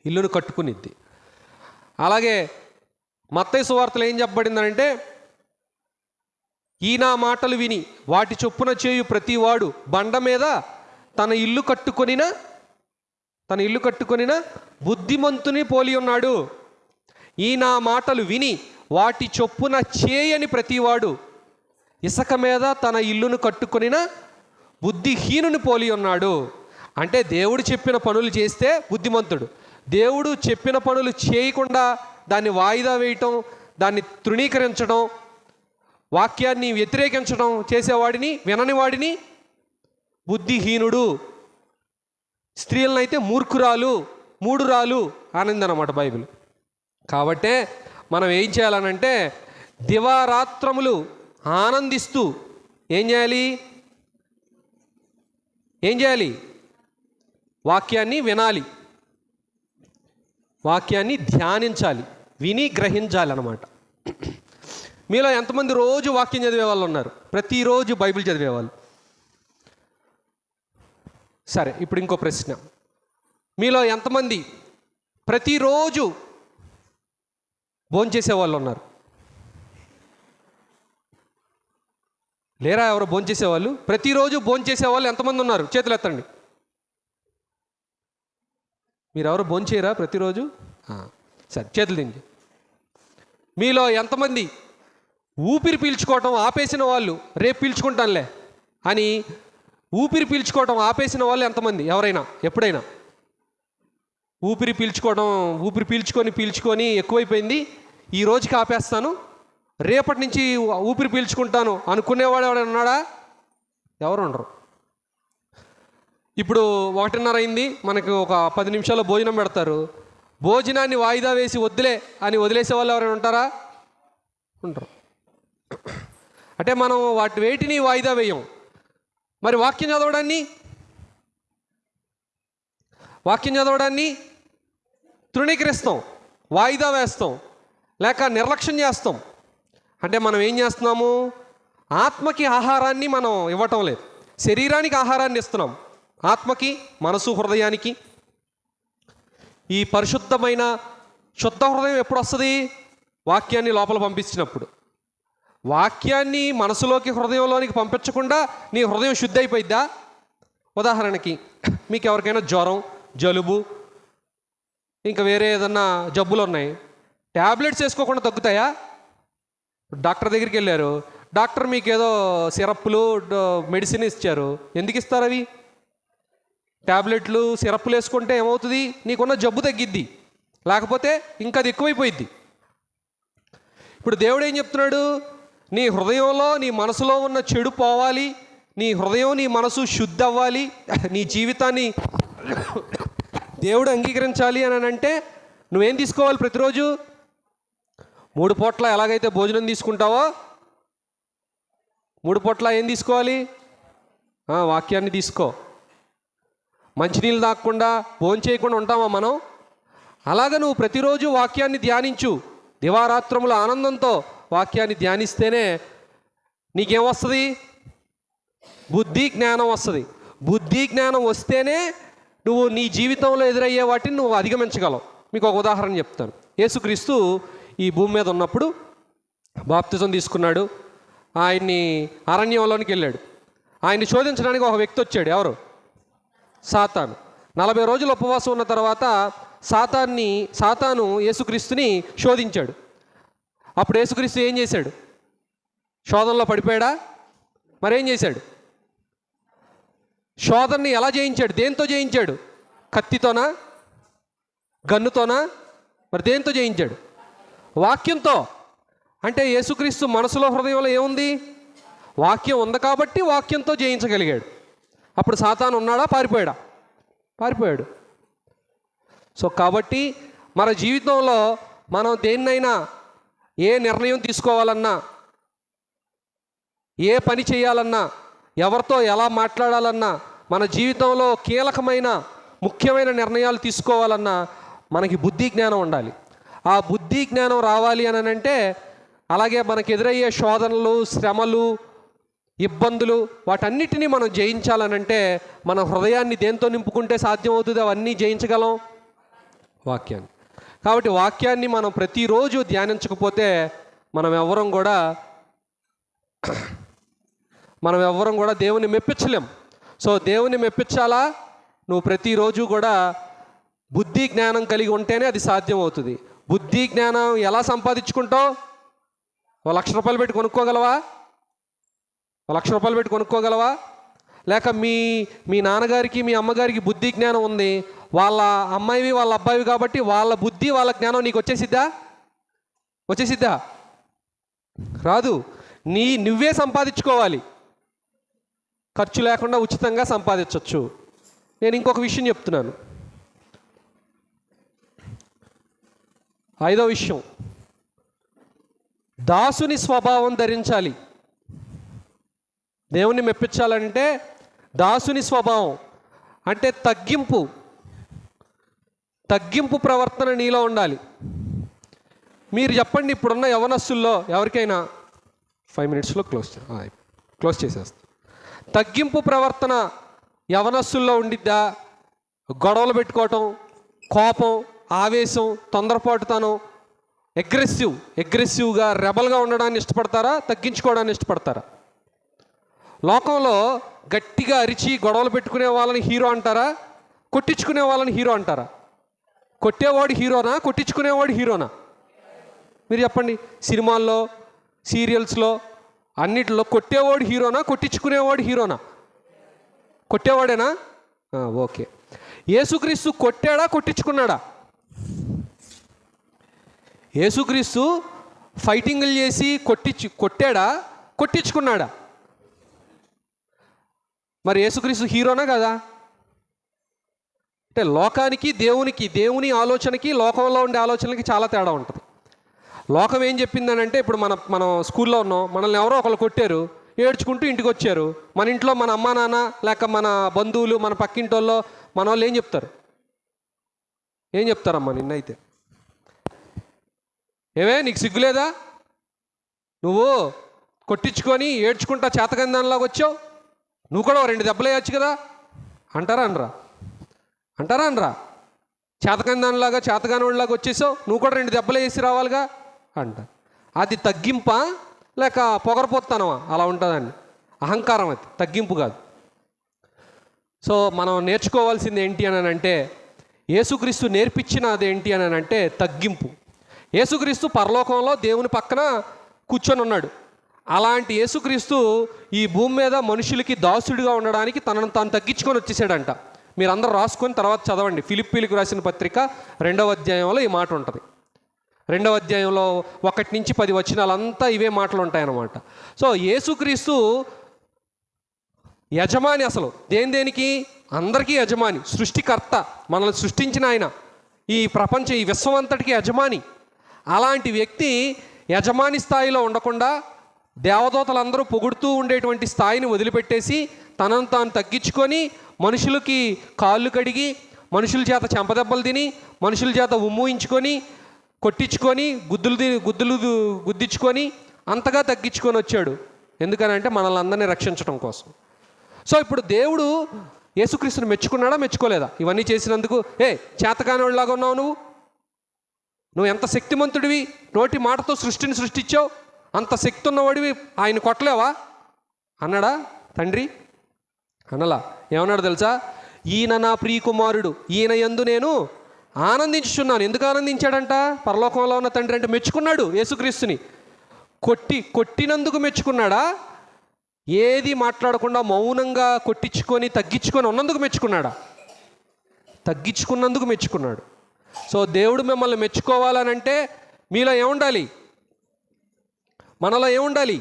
ఇల్లును కట్టుకునిద్ది. అలాగే మత్తయి సువార్తలో ఏం చెప్పబడిందంటే, ఈ నా మాటలు విని వాటి చొప్పున చేయు ప్రతివాడు బండ మీద తన ఇల్లు కట్టుకొనిన బుద్ధిమంతుని పోలి ఉన్నాడు. ఈ నా మాటలు విని వాటి చొప్పున చేయని ప్రతివాడు ఇసుక మీద తన ఇల్లును కట్టుకొనిన బుద్ధిహీనుని పోలి ఉన్నాడు. అంటే దేవుడు చెప్పిన పనులు చేస్తే బుద్ధిమంతుడు. దేవుడు చెప్పిన పనులు చేయకుండా దాన్ని వాయిదా వేయటం, దాన్ని తృణీకరించడం, వాక్యాన్ని వ్యతిరేకించడం చేసేవాడిని, వినని వాడిని బుద్ధిహీనుడు. స్త్రీలనైతే మూఢురాలు ఆనందనమాట బైబిల్. కాబట్టే మనం ఏం చేయాలనంటే దివారాత్రములు ఆనందిస్తూ ఏం చేయాలి? వాక్యాన్ని వినాలి, వాక్యాన్ని ధ్యానించాలి, విని గ్రహించాలి అన్నమాట. మీలో ఎంతమంది రోజు వాక్యం చదివే వాళ్ళు ఉన్నారు? ప్రతిరోజు బైబిల్ చదివేవాళ్ళు. సరే, ఇప్పుడు ఇంకో ప్రశ్న. మీలో ఎంతమంది ప్రతిరోజు భోంచేసే వాళ్ళు ఉన్నారు? లేరా ఎవరు భోంచేసేవాళ్ళు? ప్రతిరోజు భోంచేసే వాళ్ళు ఎంతమంది ఉన్నారు? చేతులు ఎత్తండి. మీరు ఎవరు భోంచేయరా ప్రతిరోజు? సరే, చేతులు దించి. మీలో ఎంతమంది ఊపిరి పీల్చుకోవటం ఆపేసిన వాళ్ళు, రేపు పీల్చుకుంటానులే అని ఊపిరి పీల్చుకోవటం ఆపేసిన వాళ్ళు ఎంతమంది? ఎవరైనా ఎప్పుడైనా ఊపిరి పీల్చుకొని ఎక్కువైపోయింది, ఈ రోజుకి ఆపేస్తాను, రేపటి నుంచి ఊపిరి పీల్చుకుంటాను అనుకునేవాడు ఎవరైనా ఉన్నాడా? ఎవరు ఉండరు. ఇప్పుడు 1:30 అయింది, మనకు ఒక 10 నిమిషాల్లో భోజనం పెడతారు. భోజనాన్ని వాయిదా వేసి వద్దులే అని వదిలేసే వాళ్ళు ఎవరైనా ఉంటారా? ఉంటారు. అంటే మనం వేటిని వాయిదా వేయం. మరి వాక్యం చదవడాన్ని తృణీకరిస్తాం, వాయిదా వేస్తాం, లేక నిర్లక్ష్యం చేస్తాం. అంటే మనం ఏం చేస్తున్నాము? ఆత్మకి ఆహారాన్ని మనం ఇవ్వటం లేదు, శరీరానికి ఆహారాన్ని ఇస్తున్నాం. ఆత్మకి, మనసు, హృదయానికి. ఈ పరిశుద్ధమైన శుద్ధ హృదయం ఎప్పుడు వస్తుంది? వాక్యాన్ని లోపల పంపించినప్పుడు. వాక్యాన్ని మనసులోకి, హృదయంలోనికి పంపించకుండా నీ హృదయం శుద్ధి అయిపోయిద్దా? ఉదాహరణకి మీకు ఎవరికైనా జ్వరం, జలుబు, ఇంకా వేరే ఏదన్నా జబ్బులు ఉన్నాయి, ట్యాబ్లెట్స్ వేసుకోకుండా తగ్గుతాయా? డాక్టర్ దగ్గరికి వెళ్ళారు, డాక్టర్ మీకు ఏదో సిరప్లు, మెడిసిన్ ఇచ్చారు. ఎందుకు ఇస్తారు అవి? ట్యాబ్లెట్లు, సిరప్లు వేసుకుంటే ఏమవుతుంది? నీకున్న జబ్బు తగ్గిద్ది, లేకపోతే ఇంకా అది ఎక్కువైపోయిద్ది. ఇప్పుడు దేవుడు ఏం చెప్తున్నాడు? నీ హృదయంలో, నీ మనసులో ఉన్న చెడు పోవాలి, నీ హృదయం, నీ మనసు శుద్ధి అవ్వాలి, నీ జీవితాన్ని దేవుడు అంగీకరించాలి అని అంటే నువ్వేం తీసుకోవాలి? ప్రతిరోజు 3 పూట్ల ఎలాగైతే భోజనం తీసుకుంటావో 3 పూట్ల ఏం తీసుకోవాలి? వాక్యాన్ని తీసుకో. మంచినీళ్ళు తాగకుండా, భోజనం చేయకుండా ఉంటామా మనం? అలాగ నువ్వు ప్రతిరోజు వాక్యాన్ని ధ్యానించు. దివారాత్రముల ఆనందంతో వాక్యాన్ని ధ్యానిస్తేనే నీకేమొస్తుంది? బుద్ధి జ్ఞానం వస్తుంది. బుద్ధి జ్ఞానం వస్తేనే నువ్వు నీ జీవితంలో ఎదురయ్యే వాటిని నువ్వు అధిగమించగలవు. మీకు ఒక ఉదాహరణ చెప్తాను. యేసుక్రీస్తు ఈ భూమి మీద ఉన్నప్పుడు బాప్తిజం తీసుకున్నాడు. ఆయన్ని అరణ్యంలోనికి వెళ్ళాడు. ఆయన్ని శోధించడానికి ఒక వ్యక్తి వచ్చాడు. ఎవరు? సాతాను. 40 రోజులు ఉపవాసం ఉన్న తర్వాత సాతాను యేసుక్రీస్తుని శోధించాడు. అప్పుడు యేసుక్రీస్తు ఏం చేశాడు? శోధనలో పడిపోయాడా? మరేం చేశాడు? శోధనని ఎలా జయించాడు? దేంతో జయించాడు? కత్తితోనా? గన్నుతోనా? మరి దేంతో జయించాడు? వాక్యంతో. అంటే యేసుక్రీస్తు మనసులో, హృదయంలో ఏముంది? వాక్యం ఉంది కాబట్టి వాక్యంతో జయించగలిగాడు. అప్పుడు సాతాను ఉన్నాడా? పారిపోయాడు. సో కాబట్టి మన జీవితంలో మనం దేన్నైనా, ఏ నిర్ణయం తీసుకోవాలన్నా, ఏ పని చేయాలన్నా, ఎవరితో ఎలా మాట్లాడాలన్నా, మన జీవితంలో కీలకమైన ముఖ్యమైన నిర్ణయాలు తీసుకోవాలన్నా మనకి బుద్ధి జ్ఞానం ఉండాలి. ఆ బుద్ధి జ్ఞానం రావాలి అని అంటే, అలాగే మనకు ఎదురయ్యే శోధనలు, శ్రమలు, ఇబ్బందులు వాటన్నిటినీ మనం జయించాలనంటే మన హృదయాన్ని దేంతో నింపుకుంటే సాధ్యమవుతుంది అవన్నీ జయించగలం? వాక్యాన్ని. కాబట్టి వాక్యాన్ని మనం ప్రతిరోజు ధ్యానించకపోతే మనం ఎవ్వరం కూడా దేవుని మెప్పించలేం. సో దేవుని మెప్పించాలా, నువ్వు ప్రతిరోజు కూడా బుద్ధి జ్ఞానం కలిగి ఉంటేనే అది సాధ్యం అవుతుంది. బుద్ధి జ్ఞానం ఎలా సంపాదించుకుంటావు? ₹1,00,000 పెట్టి కొనుక్కోగలవా? ₹1,00,000 పెట్టి కొనుక్కోగలవా? లేక మీ నాన్నగారికి మీ అమ్మగారికి బుద్ధి జ్ఞానం ఉంది, వాళ్ళ అమ్మాయివి వాళ్ళ అబ్బాయివి కాబట్టి వాళ్ళ బుద్ధి వాళ్ళ జ్ఞానం నీకు వచ్చేసిద్దా? రాదు. నువ్వే సంపాదించుకోవాలి. ఖర్చు లేకుండా ఉచితంగా సంపాదించవచ్చు. నేను ఇంకొక విషయం చెప్తున్నాను. 5వ విషయం, దాసుని స్వభావం ధరించాలి. దేవుణ్ణి మెప్పించాలంటే దాసుని స్వభావం అంటే తగ్గింపు ప్రవర్తన నీలో ఉండాలి. మీరు చెప్పండి, ఇప్పుడున్న యవనస్తుల్లో ఎవరికైనా 5 మినిట్స్లో క్లోజ్ చేసేస్తాం. తగ్గింపు ప్రవర్తన యవనస్తుల్లో ఉండిద్దా? గొడవలు పెట్టుకోవటం, కోపం, ఆవేశం, తొందరపాటుతనం, అగ్రెసివ్గా రెబల్గా ఉండడాన్ని ఇష్టపడతారా? తగ్గించుకోవడాన్ని ఇష్టపడతారా? లోకంలో గట్టిగా అరిచి గొడవలు పెట్టుకునే వాళ్ళని హీరో అంటారా? కొట్టించుకునే వాళ్ళని హీరో అంటారా? కొట్టేవాడు హీరోనా? కొట్టించుకునేవాడు హీరోనా? మీరు చెప్పండి. సినిమాల్లో, సీరియల్స్లో అన్నిటిలో కొట్టేవాడు హీరోనా? కొట్టించుకునేవాడు హీరోనా? కొట్టేవాడేనా? ఓకే. యేసుక్రీస్తు కొట్టాడా? కొట్టించుకున్నాడా? యేసుక్రీస్తు ఫైటింగ్లు చేసి కొట్టాడా? కొట్టించుకున్నాడా? మరి యేసుక్రీస్తు హీరోనా కదా? అంటే లోకానికి దేవుని ఆలోచనకి లోకంలో ఉండే ఆలోచనలకి చాలా తేడా ఉంటుంది. లోకం ఏం చెప్పిందనంటే, ఇప్పుడు మనం స్కూల్లో ఉన్నాం, మనల్ని ఎవరో ఒకళ్ళు కొట్టారు, ఏడ్చుకుంటూ ఇంటికి వచ్చారు. మన ఇంట్లో మన అమ్మా నాన్న లేక మన బంధువులు, మన పక్కింటోళ్ళు, మన వాళ్ళు ఏం చెప్తారమ్మా నిన్నైతే? నీకు సిగ్గులేదా? నువ్వు కొట్టించుకొని ఏడ్చుకుంటా చేతకాని దానిలాగా వచ్చావు, నువ్వు కూడా 2 దెబ్బలు వేయచ్చు కదా అంటారా అనరా? చేతకాని దానిలాగా, చేతకాని వాళ్ళలాగా వచ్చేసావు, నువ్వు కూడా 2 దెబ్బలు వేసి రావాలిగా అంట. అది తగ్గింపా లేక పొగరపోతానవా? అలా ఉంటుందండి. అహంకారం, అది తగ్గింపు కాదు. సో మనం నేర్చుకోవాల్సింది ఏంటి అని అంటే, యేసుక్రీస్తు నేర్పించినది ఏంటి అని అంటే తగ్గింపు. యేసుక్రీస్తు పరలోకంలో దేవుని పక్కన కూర్చొని ఉన్నాడు. అలాంటి యేసుక్రీస్తు ఈ భూమి మీద మనుషులకి దాసుడిగా ఉండడానికి తనను తాను తగ్గించుకొని వచ్చేసాడంట. మీరందరూ రాసుకొని తర్వాత చదవండి. ఫిలిప్పీలకు రాసిన పత్రిక 2వ అధ్యాయంలో ఈ మాట ఉంటుంది. 2వ అధ్యాయంలో 1 నుంచి 10 వచనాలంతా ఇవే మాటలు ఉంటాయన్నమాట. సో యేసుక్రీస్తు యజమాని, అసలు దేనికి అందరికీ యజమాని, సృష్టికర్త, మనల్ని సృష్టించిన ఆయన, ఈ ప్రపంచం, ఈ విశ్వం అంతటికి యజమాని. అలాంటి వ్యక్తి యజమాని స్థాయిలో ఉండకుండా దేవదూతలందరూ పొగుడుతూ ఉండేటువంటి స్థాయిని వదిలిపెట్టేసి తనను తాను తగ్గించుకొని మనుషులకి కాళ్ళు కడిగి, మనుషుల చేత చెంపదెబ్బలు తిని, మనుషుల చేత ఉమ్మూయించుకొని, కొట్టించుకొని, గుద్దులు గుద్దించుకొని అంతగా తగ్గించుకొని వచ్చాడు. ఎందుకనంటే మనల్ని అందరినీ రక్షించడం కోసం. సో ఇప్పుడు దేవుడు యేసుక్రీస్తుని మెచ్చుకున్నాడా? మెచ్చుకోలేదా? ఇవన్నీ చేసినందుకు చేతకానివాడిలాగా ఉన్నావు, నువ్వు ఎంత శక్తిమంతుడివి, నోటి మాటతో సృష్టిని సృష్టించావు, అంత శక్తి ఉన్నవాడివి, ఆయన కొట్టలేవా అన్నాడా తండ్రి? అనలా. ఏమన్నాడు తెలుసా? ఈయన నా ప్రియకుమారుడు, ఈయన యందు నేను ఆనందించుచున్నాను. ఎందుకు ఆనందించాడంట? పరలోకంలో ఉన్న తండ్రి అంటే మెచ్చుకున్నాడు యేసుక్రీస్తుని. కొట్టినందుకు మెచ్చుకున్నాడా? ఏది మాట్లాడకుండా మౌనంగా కొట్టించుకొని తగ్గించుకొని ఉన్నందుకు మెచ్చుకున్నాడా? తగ్గించుకున్నందుకు మెచ్చుకున్నాడు. సో దేవుడు మిమ్మల్ని మెచ్చుకోవాలనంటే మీలో ఏముండాలి? మనలో ఏముండాలి?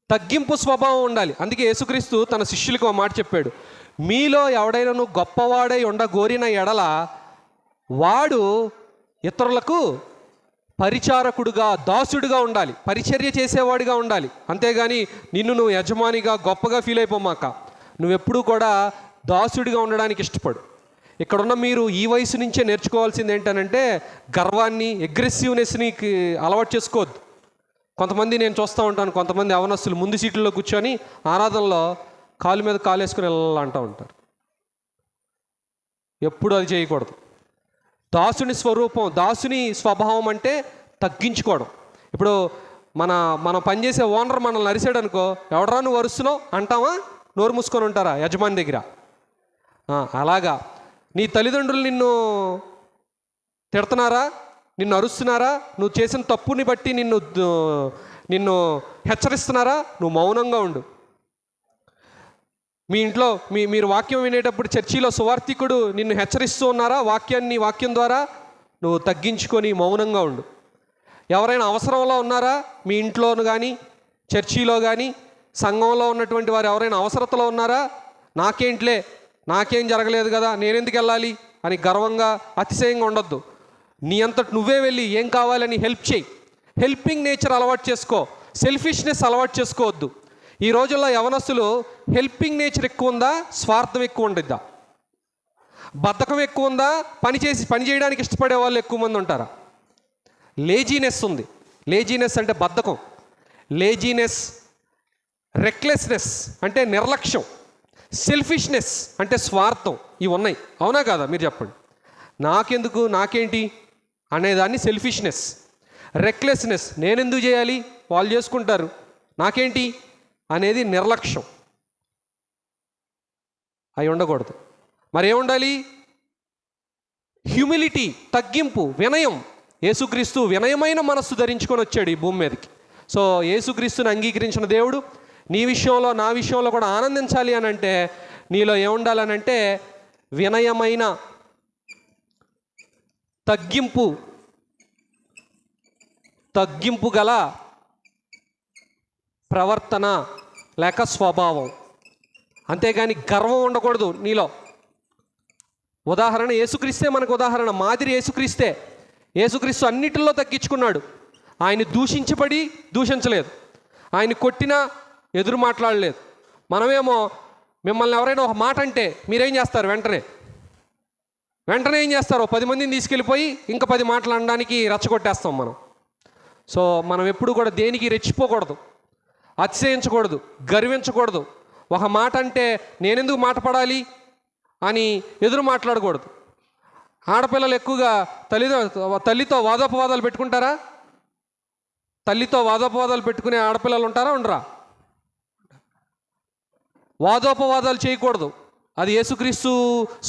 తగ్గింపు స్వభావం ఉండాలి. అందుకే యేసుక్రీస్తు తన శిష్యులకు ఒక మాట చెప్పాడు, మీలో ఎవడైనా గొప్పవాడై ఉండగోరిన ఎడల వాడు ఇతరులకు పరిచారకుడుగా, దాసుడిగా ఉండాలి, పరిచర్య చేసేవాడిగా ఉండాలి. అంతేగాని నిన్ను నువ్వు యజమానిగా గొప్పగా ఫీల్ అయిపోమాక. నువ్వెప్పుడూ కూడా దాసుడిగా ఉండడానికి ఇష్టపడు. ఇక్కడున్న మీరు ఈ వయసు నుంచే నేర్చుకోవాల్సింది ఏంటనంటే గర్వాన్ని, అగ్రెసివ్నెస్ని అలవాటు చేసుకోవద్దు. కొంతమంది నేను చూస్తూ ఉంటాను, కొంతమంది అవనస్తులు ముందు సీట్లలో కూర్చొని ఆరాధనలో కాలు మీద కాలు వేసుకుని వెళ్ళాలంటూ ఉంటారు. ఎప్పుడు అది చేయకూడదు. దాసుని స్వరూపం, దాసుని స్వభావం అంటే తగ్గించుకోవడం. ఇప్పుడు మనం పనిచేసే ఓనర్ మనల్ని అరిసాడు అనుకో, ఎవడరా నువ్వు అరుస్తున్నావు అంటావా? నోరు మూసుకొని ఉంటారా యజమాని దగ్గర? అలాగా నీ తల్లిదండ్రులు నిన్ను తిడుతున్నారా, నిన్ను అరుస్తున్నారా, నువ్వు చేసిన తప్పుని బట్టి నిన్ను హెచ్చరిస్తున్నారా, నువ్వు మౌనంగా ఉండు. మీ ఇంట్లో మీరు వాక్యం వినేటప్పుడు చర్చిలో సువార్థికుడు నిన్ను హెచ్చరిస్తూ ఉన్నారా, వాక్యం ద్వారా నువ్వు తగ్గించుకొని మౌనంగా ఉండు. ఎవరైనా అవసరంలో ఉన్నారా, మీ ఇంట్లోను కానీ చర్చిలో కానీ సంఘంలో ఉన్నటువంటి వారు ఎవరైనా అవసరతలో ఉన్నారా, నాకేం జరగలేదు కదా, నేనెందుకు వెళ్ళాలి అని గర్వంగా అతిశయంగా ఉండొద్దు. నీ అంతటి నువ్వే వెళ్ళి ఏం కావాలని హెల్ప్ చేయి. హెల్పింగ్ నేచర్ అలవాటు చేసుకో, సెల్ఫిష్నెస్ అలవాటు చేసుకోవద్దు. ఈ రోజుల్లో యవనస్తులు హెల్పింగ్ నేచర్ ఎక్కువ ఉందా, స్వార్థం ఎక్కువ ఉండిద్దా? బద్ధకం ఎక్కువ ఉందా, పని చేయడానికి ఇష్టపడే వాళ్ళు ఎక్కువ మంది ఉంటారా? లేజీనెస్ ఉంది. లేజీనెస్ అంటే బద్ధకం, లేజీనెస్, రెక్లెస్నెస్ అంటే నిర్లక్ష్యం, సెల్ఫిష్నెస్ అంటే స్వార్థం. ఇవి ఉన్నాయి, అవునా కాదా? మీరు చెప్పండి. నాకెందుకు, నాకేంటి అనేదాన్ని సెల్ఫిష్నెస్. రెక్లెస్నెస్, నేనెందుకు చేయాలి, వాళ్ళు చేసుకుంటారు, నాకేంటి అనేది నిర్లక్ష్యం. అవి ఉండకూడదు. మరేముండాలి? హ్యూమిలిటీ, తగ్గింపు, వినయం. యేసుక్రీస్తు వినయమైన మనస్సు ధరించుకొని వచ్చాడు ఈ భూమి మీదకి. సో యేసుక్రీస్తుని అంగీకరించిన దేవుడు నీ విషయంలో, నా విషయంలో కూడా ఆనందించాలి అని అంటే నీలో ఏముండాలనంటే వినయమైన, తగ్గింపు గల ప్రవర్తన లేక స్వభావం. అంతేగాని గర్వం ఉండకూడదు నీలో. ఉదాహరణ యేసుక్రీస్తే మనకు ఉదాహరణ, మాదిరి యేసుక్రీస్తే. యేసుక్రీస్తు అన్నిటిలో తగ్గించుకున్నాడు. ఆయన దూషించలేదు, ఆయన కొట్టినా ఎదురు మాట్లాడలేదు. మనమేమో మిమ్మల్ని ఎవరైనా ఒక మాట అంటే మీరేం చేస్తారు? వెంటనే ఏం చేస్తారు? 10 మందిని తీసుకెళ్ళిపోయి ఇంకా 10 మాటలు అనడానికి రెచ్చగొట్టేస్తాం మనం. సో మనం ఎప్పుడు కూడా దేనికి రెచ్చిపోకూడదు, అతిశయించకూడదు, గర్వించకూడదు. ఒక మాట అంటే నేనెందుకు మాట పడాలి అని ఎదురు మాట్లాడకూడదు. ఆడపిల్లలు ఎక్కువగా తల్లితో వాదోపవాదాలు పెట్టుకుంటారా? తల్లితో వాదోపవాదాలు పెట్టుకునే ఆడపిల్లలు ఉంటారా, ఉండరా? వాదోపవాదాలు చేయకూడదు. అది యేసుక్రీస్తు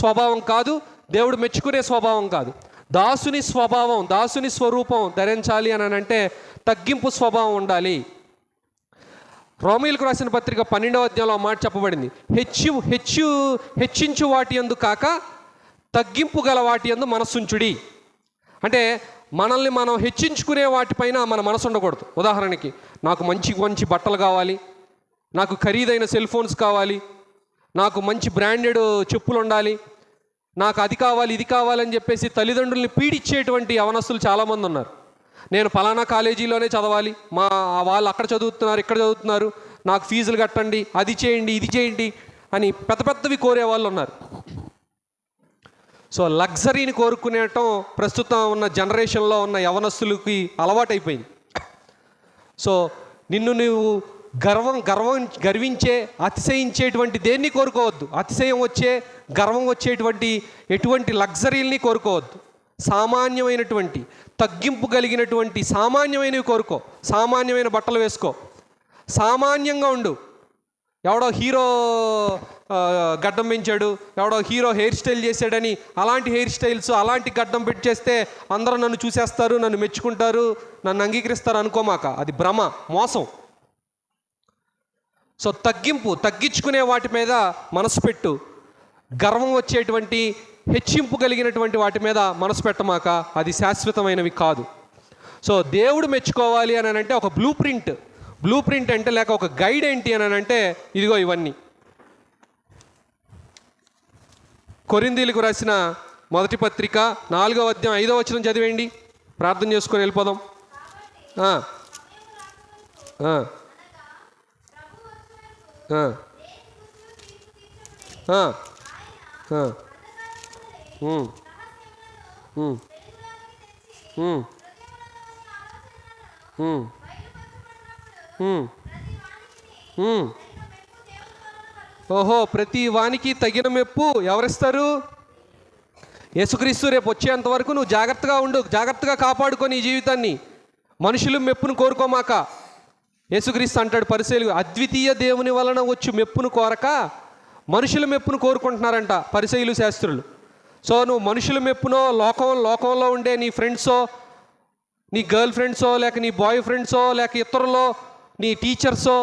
స్వభావం కాదు, దేవుడు మెచ్చుకునే స్వభావం కాదు. దాసుని స్వభావం, దాసుని స్వరూపం ధరించాలి అని అంటే తగ్గింపు స్వభావం ఉండాలి. రోమీయులకు రాసిన పత్రిక 12వ అధ్యాయంలో మాట చెప్పబడింది, హెచ్చించు వాటి యందు కాక తగ్గింపు గల వాటి యందు మనస్సుంచుడి. అంటే మనల్ని మనం హెచ్చించుకునే వాటిపైన మన మనసు ఉండకూడదు. ఉదాహరణకి నాకు మంచి బట్టలు కావాలి, నాకు ఖరీదైన సెల్ ఫోన్స్ కావాలి, నాకు మంచి బ్రాండెడ్ చెప్పులు ఉండాలి, నాకు అది కావాలి ఇది కావాలని చెప్పేసి తల్లిదండ్రుల్ని పీడిచ్చేటువంటి యవనస్తులు చాలామంది ఉన్నారు. నేను ఫలానా కాలేజీలోనే చదవాలి, వాళ్ళు అక్కడ చదువుతున్నారు, ఇక్కడ చదువుతున్నారు, నాకు ఫీజులు కట్టండి, అది చేయండి ఇది చేయండి అని పెద్దవి కోరే వాళ్ళు ఉన్నారు. సో లగ్జరీని కోరుకునేటం ప్రస్తుతం ఉన్న జనరేషన్లో ఉన్న యవనస్తులకి అలవాటైపోయింది. సో నువ్వు గర్వించే, అతిశయించేటువంటి దేన్ని కోరుకోవద్దు. అతిశయం గర్వం వచ్చేటువంటి ఎటువంటి లగ్జరీల్ని కోరుకోవద్దు. సామాన్యమైనటువంటి, తగ్గింపు కలిగినటువంటి సామాన్యమైనవి కోరుకో. సామాన్యమైన బట్టలు వేసుకో, సామాన్యంగా ఉండు. ఎవడో హీరో గడ్డం పెంచాడు, ఎవడో హీరో హెయిర్ స్టైల్ చేశాడని అలాంటి హెయిర్ స్టైల్స్, అలాంటి గడ్డం పెట్టి చేస్తే అందరూ నన్ను చూసేస్తారు, నన్ను మెచ్చుకుంటారు, నన్ను అంగీకరిస్తారు అనుకోమాక. అది భ్రమ, మోసం. సో తగ్గించుకునే వాటి మీద మనసు పెట్టు. గర్వం వచ్చేటువంటి, హెచ్చింపు కలిగినటువంటి వాటి మీద మనసు పెట్టమాక. అది శాశ్వతమైనవి కాదు. సో దేవుడు మెచ్చుకోవాలి అని అంటే ఒక బ్లూ ప్రింట్ అంటే లేక ఒక గైడ్ ఏంటి అని అంటే ఇదిగో ఇవన్నీ. కొరింథీయులకు రాసిన మొదటి పత్రిక 4వ అధ్యాయం 5వ వచనం చదివేయండి. ప్రార్థన చేసుకొని వెళ్ళిపోదాం. ఆ, ఆ, ఆ, ఆ, ఆ, ఉమ్, ఉమ్, ఉమ్, ఉమ్, ఉమ్, ఉమ్. ఓహో, ప్రతి వానికి తగిన మెప్పు ఎవరిస్తారు? యేసుక్రీస్తు. రేపు వచ్చేంత వరకు నువ్వు జాగ్రత్తగా ఉండు, జాగ్రత్తగా కాపాడుకొని ఈ జీవితాన్ని. మనుషులు మెప్పును కోరుకోమాక. యేసుక్రీస్తు అంటాడు పరిసయ్యులు, అద్వితీయ దేవుని వలన వచ్చు మెప్పును కోరక మనుషుల మెప్పును కోరుకుంటున్నారంట పరిసయ్యులు, శాస్త్రులు. సో నువ్వు మనుషుల మెప్పునో, లోకంలో ఉండే నీ ఫ్రెండ్సో, నీ గర్ల్ ఫ్రెండ్సో, లేక నీ బాయ్ ఫ్రెండ్సో, లేక ఇతరులో నీ టీచర్సో,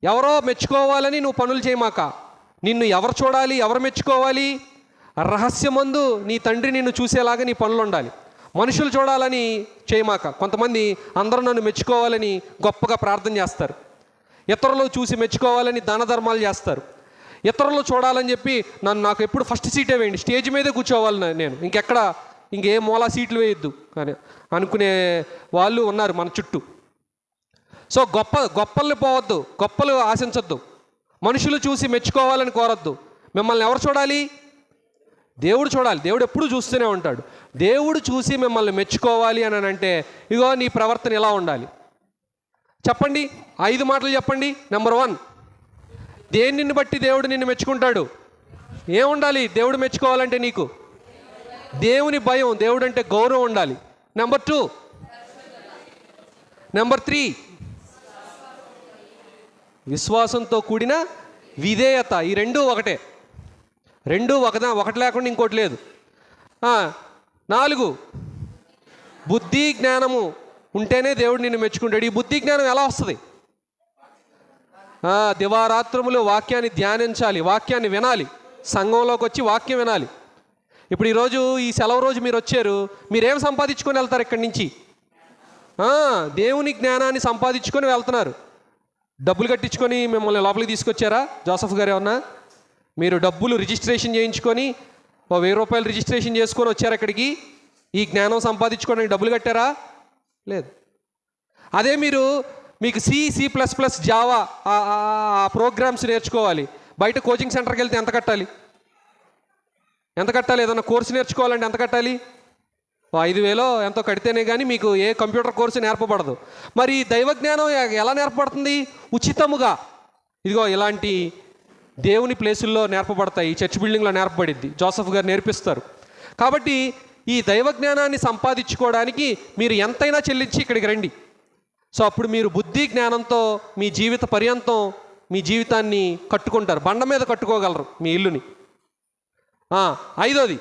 ఎవరో మెచ్చుకోవాలని నువ్వు పనులు చేయమాక. నిన్ను ఎవరు చూడాలి, ఎవరు మెచ్చుకోవాలి? రహస్యమందు నీ తండ్రి నిన్ను చూసేలాగా నీ పనులు ఉండాలి. మనుషులు చూడాలని చేయమాక. కొంతమంది అందరూ నన్ను మెచ్చుకోవాలని గొప్పగా ప్రార్థన చేస్తారు, ఇతరులు చూసి మెచ్చుకోవాలని దాన ధర్మాలు చేస్తారు. ఇతరులు చూడాలని చెప్పి నాకు ఎప్పుడు ఫస్ట్ సీటే వేయండి, స్టేజ్ మీదే కూర్చోవాలి నేను, ఇంకే మూలా సీట్లు వేయొద్దు అని అనుకునే వాళ్ళు ఉన్నారు మన చుట్టూ. సో గొప్పల్ని పోవద్దు, గొప్పలు ఆశించొద్దు, మనుషులు చూసి మెచ్చుకోవాలని కోరద్దు. మిమ్మల్ని ఎవరు చూడాలి? దేవుడు చూడాలి. దేవుడు ఎప్పుడు చూస్తూనే ఉంటాడు. దేవుడు చూసి మిమ్మల్ని మెచ్చుకోవాలి అని అంటే ఇగో నీ ప్రవర్తన ఎలా ఉండాలి చెప్పండి. 5 మాటలు చెప్పండి. నెంబర్ 1, దేనిని బట్టి దేవుడు నిన్ను మెచ్చుకుంటాడు? ఏముండాలి దేవుడు మెచ్చుకోవాలంటే? నీకు దేవుని భయం, దేవుడు అంటే గౌరవం ఉండాలి. నెంబర్ 2, నెంబర్ 3, విశ్వాసంతో కూడిన విధేయత. ఈ రెండూ ఒకటే, ఒకటి లేకుండా ఇంకోటి లేదు. 4, బుద్ధి జ్ఞానము ఉంటేనే దేవుడు నిన్ను మెచ్చుకుంటాడు. ఈ బుద్ధి జ్ఞానం ఎలా వస్తుంది? దివారాత్రములు వాక్యాన్ని ధ్యానించాలి, వాక్యాన్ని వినాలి, సంఘంలోకి వచ్చి వాక్యం వినాలి. ఇప్పుడు ఈరోజు ఈ సెలవు రోజు మీరు వచ్చారు, మీరేం సంపాదించుకొని వెళ్తారు ఇక్కడి నుంచి? దేవుని జ్ఞానాన్ని సంపాదించుకొని వెళ్తున్నారు. డబ్బులు కట్టించుకొని మిమ్మల్ని లోపలికి తీసుకొచ్చారా జోసఫ్ గారు? ఏమన్నా మీరు డబ్బులు రిజిస్ట్రేషన్ చేయించుకొని ₹1000 రిజిస్ట్రేషన్ చేసుకొని వచ్చారు ఇక్కడికి? ఈ జ్ఞానం సంపాదించుకోవడానికి డబ్బులు కట్టారా? లేదు. అదే మీకు C++, జావా ఆ ప్రోగ్రామ్స్ నేర్చుకోవాలి, బయట కోచింగ్ సెంటర్కి వెళ్తే ఎంత కట్టాలి? ఏదన్నా కోర్సు నేర్చుకోవాలంటే ఎంత కట్టాలి? 5,000 ఎంతో కడితేనే కానీ మీకు ఏ కంప్యూటర్ కోర్సు నేర్పబడదు. మరి దైవ జ్ఞానం ఎలా నేర్పబడుతుంది? ఉచితముగా. ఇదిగో ఇలాంటి దేవుని ప్లేసుల్లో నేర్పబడతాయి, ఈ చర్చ్ బిల్డింగ్లో నేర్పబడిద్ది, జోసఫ్ గారు నేర్పిస్తారు. కాబట్టి ఈ దైవ జ్ఞానాన్ని సంపాదించుకోవడానికి మీరు ఎంతైనా చెల్లించి ఇక్కడికి రండి. సో అప్పుడు మీరు బుద్ధి జ్ఞానంతో మీ జీవిత పర్యంతం మీ జీవితాన్ని కట్టుకుంటారు, బండ మీద కట్టుకోగలరు మీ ఇల్లుని. 5వది,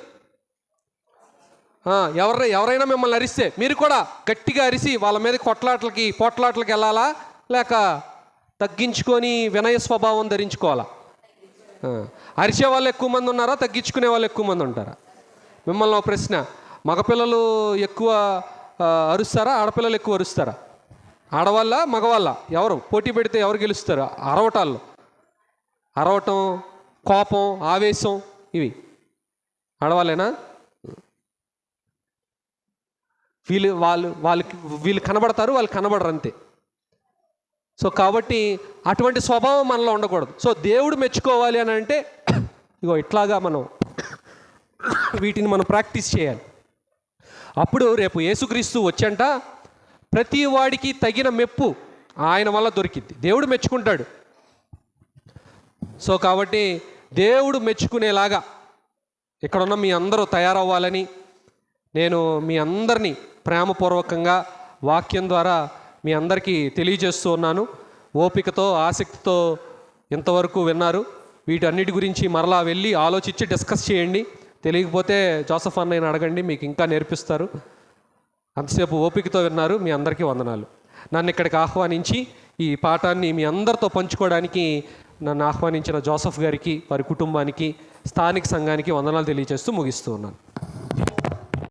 ఎవరైనా మిమ్మల్ని అరిస్తే మీరు కూడా గట్టిగా అరిసి వాళ్ళ మీద పోట్లాట్లకి వెళ్ళాలా, లేక తగ్గించుకొని వినయ స్వభావం ధరించుకోవాలా? అరిచే వాళ్ళు ఎక్కువ మంది ఉన్నారా, తగ్గించుకునే వాళ్ళు ఎక్కువ మంది ఉంటారా? మిమ్మల్ని ఒక ప్రశ్న, మగపిల్లలు ఎక్కువ అరుస్తారా, ఆడపిల్లలు ఎక్కువ అరుస్తారా? ఆడవాళ్ళ మగవాళ్ళ? ఎవరు పోటీ పెడితే ఎవరు గెలుస్తారు? అరవటం, కోపం, ఆవేశం, ఇవి ఆడవాళ్ళేనా? వీళ్ళు కనబడతారు, వాళ్ళు కనబడరు, అంతే. సో కాబట్టి అటువంటి స్వభావం మనలో ఉండకూడదు. సో దేవుడు మెచ్చుకోవాలి అని అంటే ఇగో ఇట్లాగా వీటిని మనం ప్రాక్టీస్ చేయాలి. అప్పుడు రేపు యేసుక్రీస్తు వచ్చంట ప్రతి వాడికి తగిన మెప్పు ఆయన వల్ల దొరికిద్ది, దేవుడు మెచ్చుకుంటాడు. సో కాబట్టి దేవుడు మెచ్చుకునేలాగా ఇక్కడున్న మీ అందరూ తయారవ్వాలని నేను మీ అందరినీ ప్రేమపూర్వకంగా వాక్యం ద్వారా మీ అందరికీ తెలియజేస్తూ ఉన్నాను. ఓపికతో, ఆసక్తితో ఇంతవరకు విన్నారు. వీటన్నిటి గురించి మరలా వెళ్ళి ఆలోచించి డిస్కస్ చేయండి. తెలియకపోతే జోసఫ్ అన్నయ్యని అడగండి, మీకు ఇంకా నేర్పిస్తారు. అంతసేపు ఓపికతో విన్నారు. మీ అందరికీ వందనాలు. నన్ను ఇక్కడికి ఆహ్వానించి ఈ పాఠాన్ని మీ అందరితో పంచుకోవడానికి నన్ను ఆహ్వానించిన జోసఫ్ గారికి, వారి కుటుంబానికి, స్థానిక సంఘానికి వందనాలు తెలియజేస్తూ ముగిస్తూ ఉన్నాను.